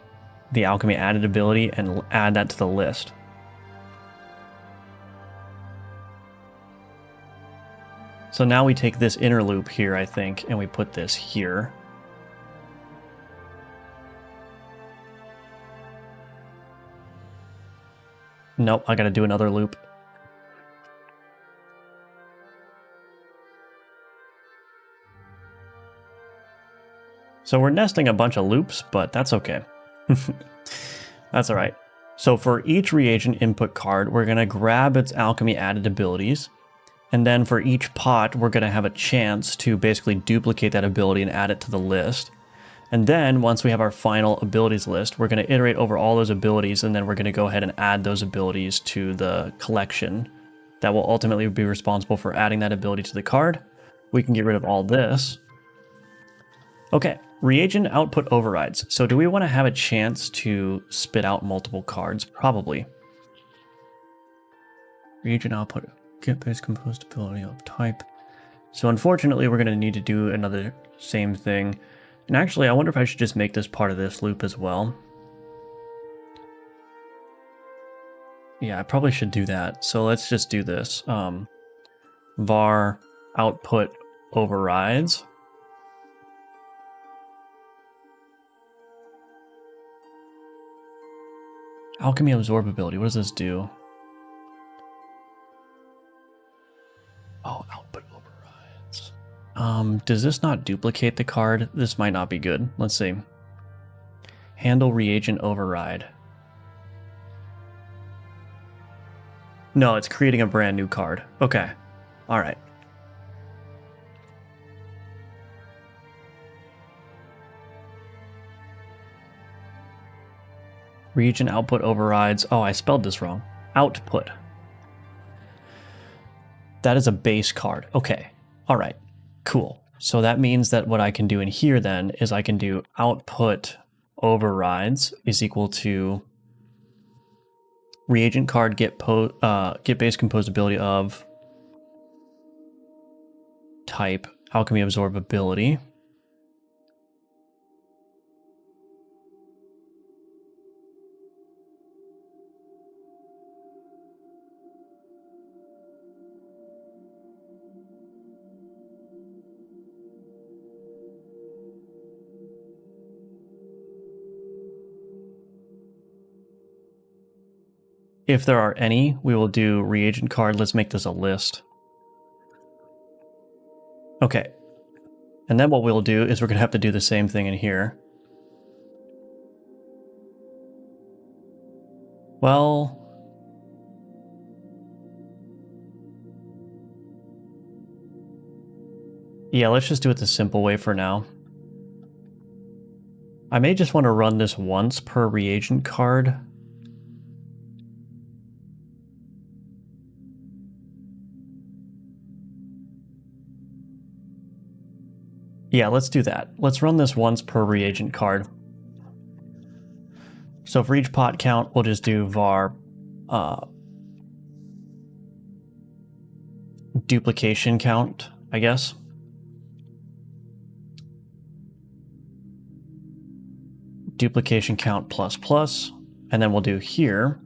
the alchemy added ability and add that to the list. So now we take this inner loop here, I think, and we put this here. Nope, I gotta do another loop. So we're nesting a bunch of loops, but that's okay. That's all right. So for each reagent input card, we're gonna grab its alchemy added abilities. And then for each pot, we're gonna have a chance to basically duplicate that ability and add it to the list. And then once we have our final abilities list, we're going to iterate over all those abilities, and then we're going to go ahead and add those abilities to the collection that will ultimately be responsible for adding that ability to the card. We can get rid of all this. Okay, reagent output overrides. So do we want to have a chance to spit out multiple cards? Probably. Reagent output, get base composed ability of type. So unfortunately, we're going to need to do another same thing. And actually, I wonder if I should just make this part of this loop as well. Yeah, I probably should do that. So let's just do this. Var output overrides. Alchemy absorbability. What does this do? Oh, output overrides. Does this not duplicate the card? This might not be good. Let's see. Handle reagent override. No, it's creating a brand new card. Okay. All right. Reagent output overrides. Oh, I spelled this wrong. Output. That is a base card. Okay. All right. Cool. So that means that what I can do in here then is I can do output overrides is equal to reagent card get base composability of type alchemy absorbability. If there are any, we will do reagent card. Let's make this a list. Okay. And then what we'll do is we're going to have to do the same thing in here. Well, yeah, let's just do it the simple way for now. I may just want to run this once per reagent card. Yeah, let's do that. Let's run this once per reagent card. So for each pot count, we'll just do var duplication count, I guess. Duplication count plus plus, and then we'll do here.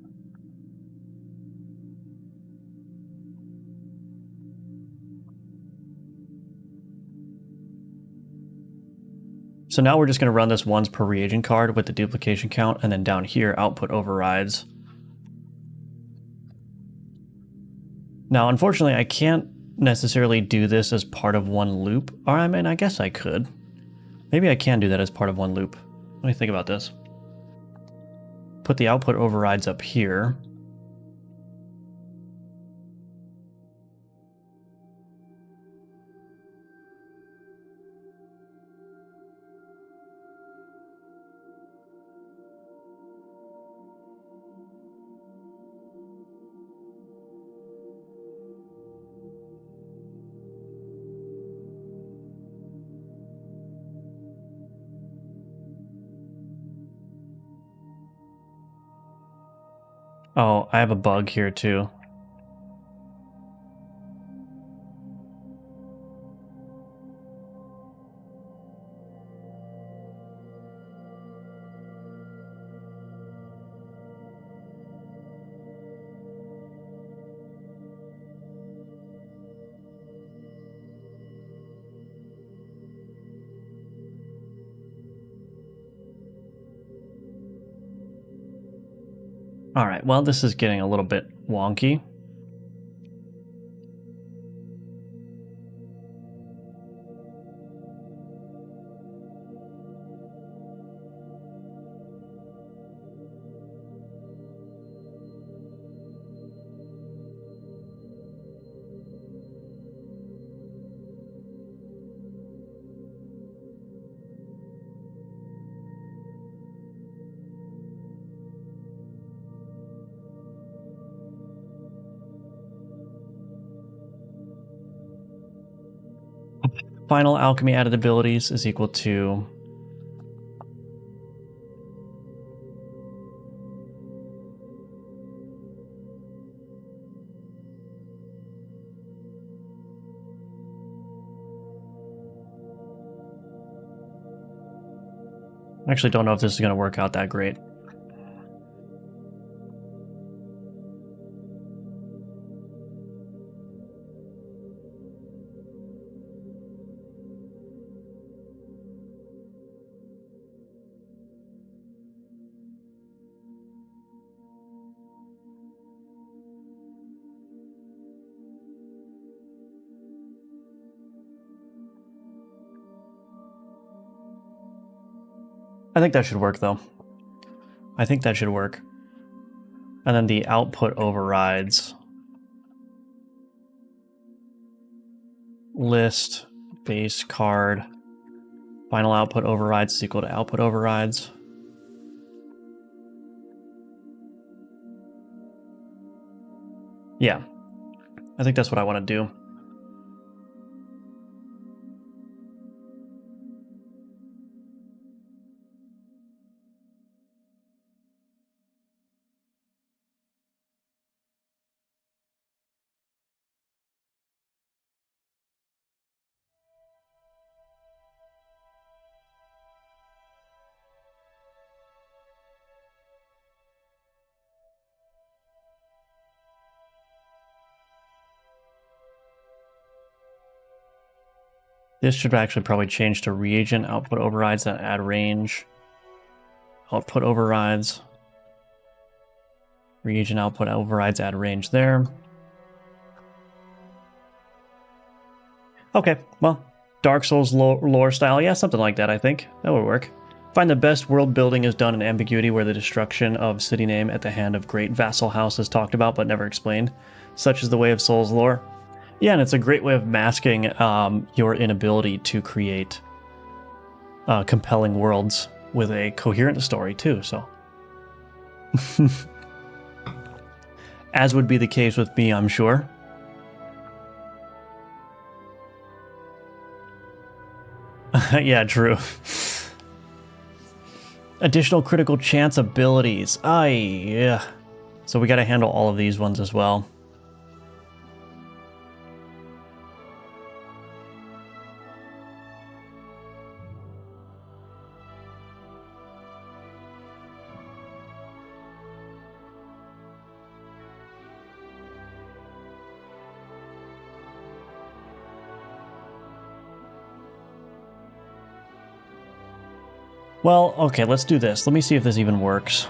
So now we're just going to run this once per reagent card with the duplication count, and then down here, output overrides. Now, unfortunately, I can't necessarily do this as part of one loop. Or, I mean, I guess I could. Maybe I can do that as part of one loop. Let me think about this. Put the output overrides up here. Oh, I have a bug here too. All right, well, this is getting a little bit wonky. Final alchemy added abilities is equal to I actually don't know if this is going to work out that great. I think that should work, though. I think that should work. And then the output overrides. List, base card, final output overrides is equal to output overrides. Yeah, I think that's what I want to do. This should actually probably change to reagent output overrides that add range. Output overrides. Reagent output overrides add range there. Okay, well, Dark Souls lore style, yeah, something like that, I think. That would work. Find the best world building is done in ambiguity where the destruction of city name at the hand of great vassal house is talked about but never explained. Such is the way of Souls lore. Yeah, and it's a great way of masking your inability to create compelling worlds with a coherent story, too, so. As would be the case with me, I'm sure. Yeah, true. Additional critical chance abilities. Yeah. So we gotta handle all of these ones as well. Well, okay, let's do this. Let me see if this even works.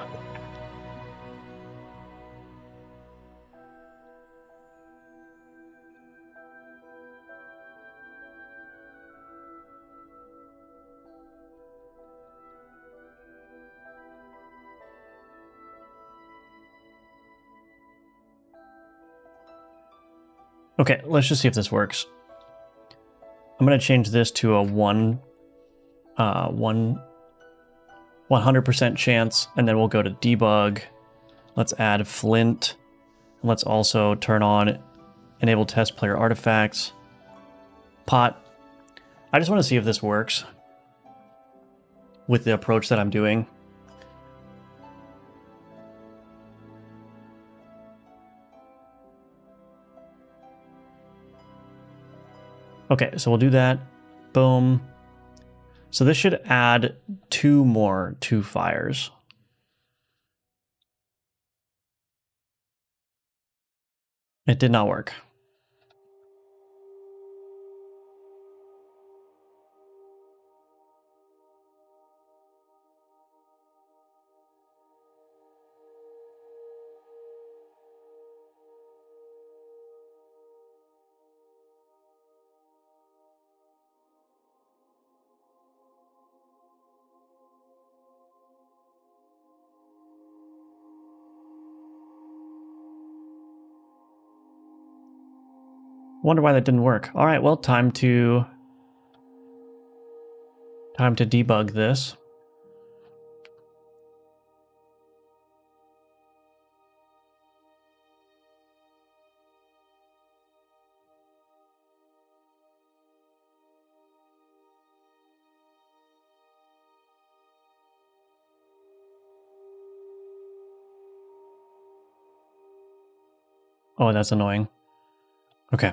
Okay, let's just see if this works. I'm going to change this to a 100% chance, and then we'll go to debug. Let's add flint. Let's also turn on enable test player artifacts. Pot. I just want to see if this works with the approach that I'm doing. Okay, so we'll do that. Boom. So this should add 2 more 2 fires. It did not work. Wonder why that didn't work. All right, well, time to debug this. Oh, that's annoying. Okay.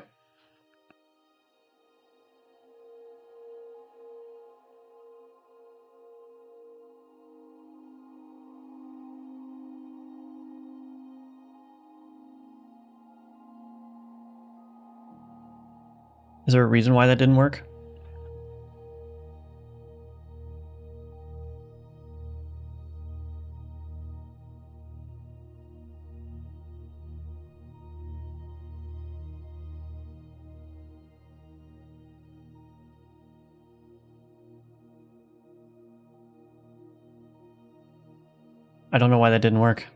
Is there a reason why that didn't work? I don't know why that didn't work.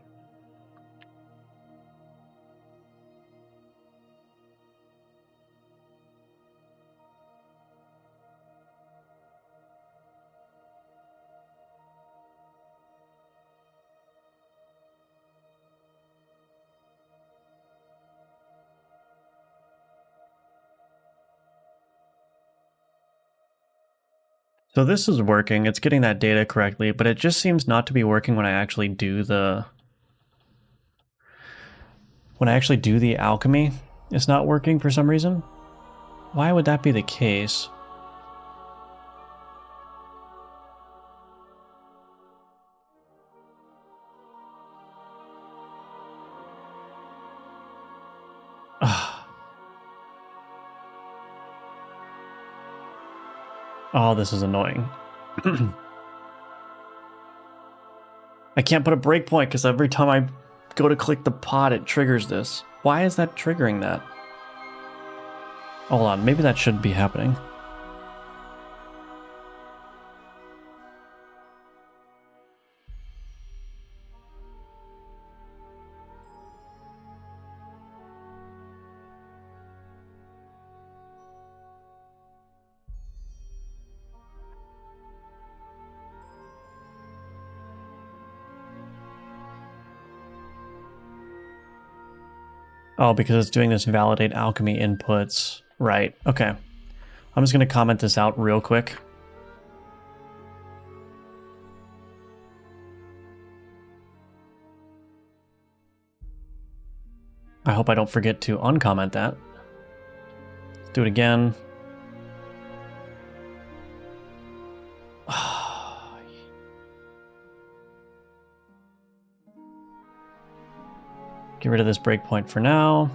So this is working, it's getting that data correctly, but it just seems not to be working when I actually do the alchemy. It's not working for some reason. Why would that be the case? Oh, this is annoying. I can't put a breakpoint because every time I go to click the pot, it triggers this. Why is that triggering that? Hold on, maybe that shouldn't be happening. Oh, because it's doing this validate alchemy inputs. Right, okay. I'm just going to comment this out real quick. I hope I don't forget to uncomment that. Let's do it again. Get rid of this breakpoint for now.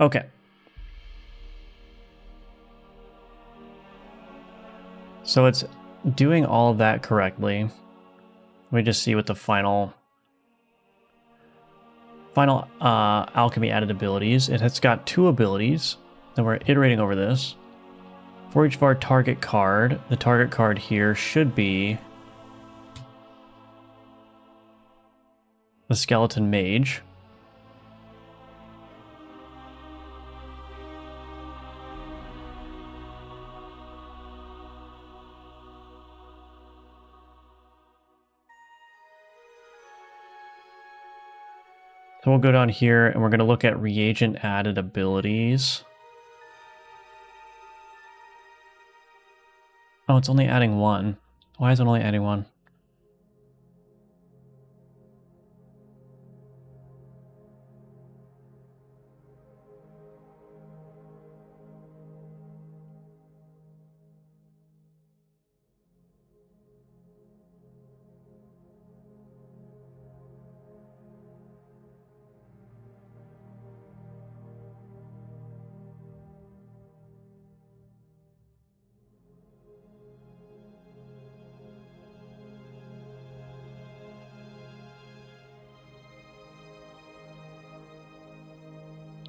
Okay. So it's doing all of that correctly. Let me just see what the final alchemy added abilities. It has got 2 abilities. Then we're iterating over this. For each of our target card, the target card here should be the Skeleton Mage. So we'll go down here and we're going to look at reagent added abilities. Oh, it's only adding 1. Why is it only adding 1?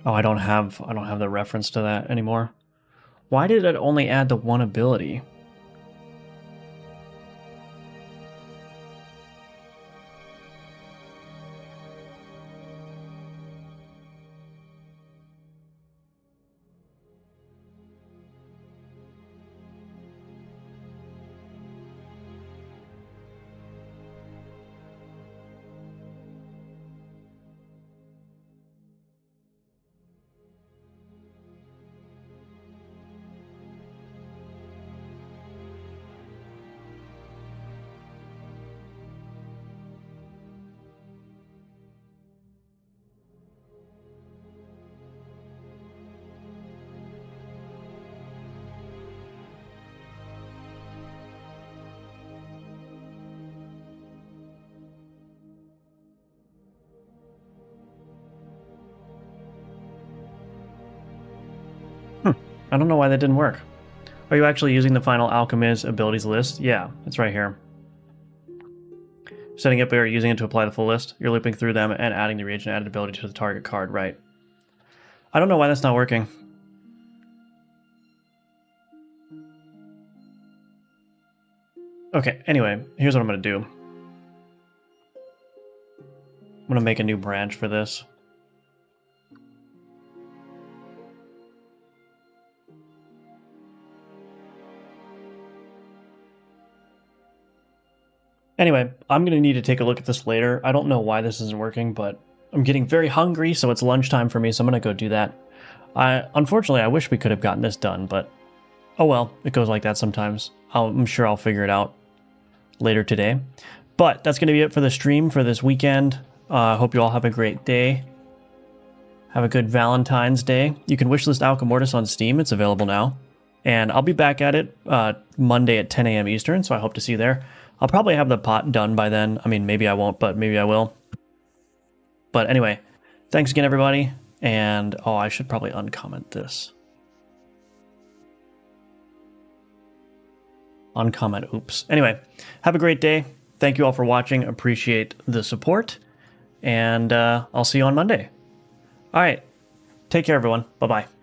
Oh, I don't have the reference to that anymore. Why did it only add the 1 ability? I don't know why that didn't work. Are you actually using the final alchemist abilities list? Yeah, it's right here. Setting up or using it to apply the full list. You're looping through them and adding the reagent added ability to the target card, right? I don't know why that's not working. Okay, anyway, here's what I'm going to do. I'm going to make a new branch for this. Anyway, I'm going to need to take a look at this later. I don't know why this isn't working, but I'm getting very hungry, so it's lunchtime for me, so I'm going to go do that. Unfortunately, I wish we could have gotten this done, but oh well, it goes like that sometimes. I'm sure I'll figure it out later today. But that's going to be it for the stream for this weekend. I hope you all have a great day. Have a good Valentine's Day. You can wishlist Alchemortis on Steam. It's available now. And I'll be back at it Monday at 10 a.m. Eastern, so I hope to see you there. I'll probably have the pot done by then. I mean, maybe I won't, but maybe I will. But anyway, thanks again, everybody. And, oh, I should probably uncomment this. Uncomment, oops. Anyway, have a great day. Thank you all for watching. Appreciate the support. And I'll see you on Monday. All right. Take care, everyone. Bye-bye.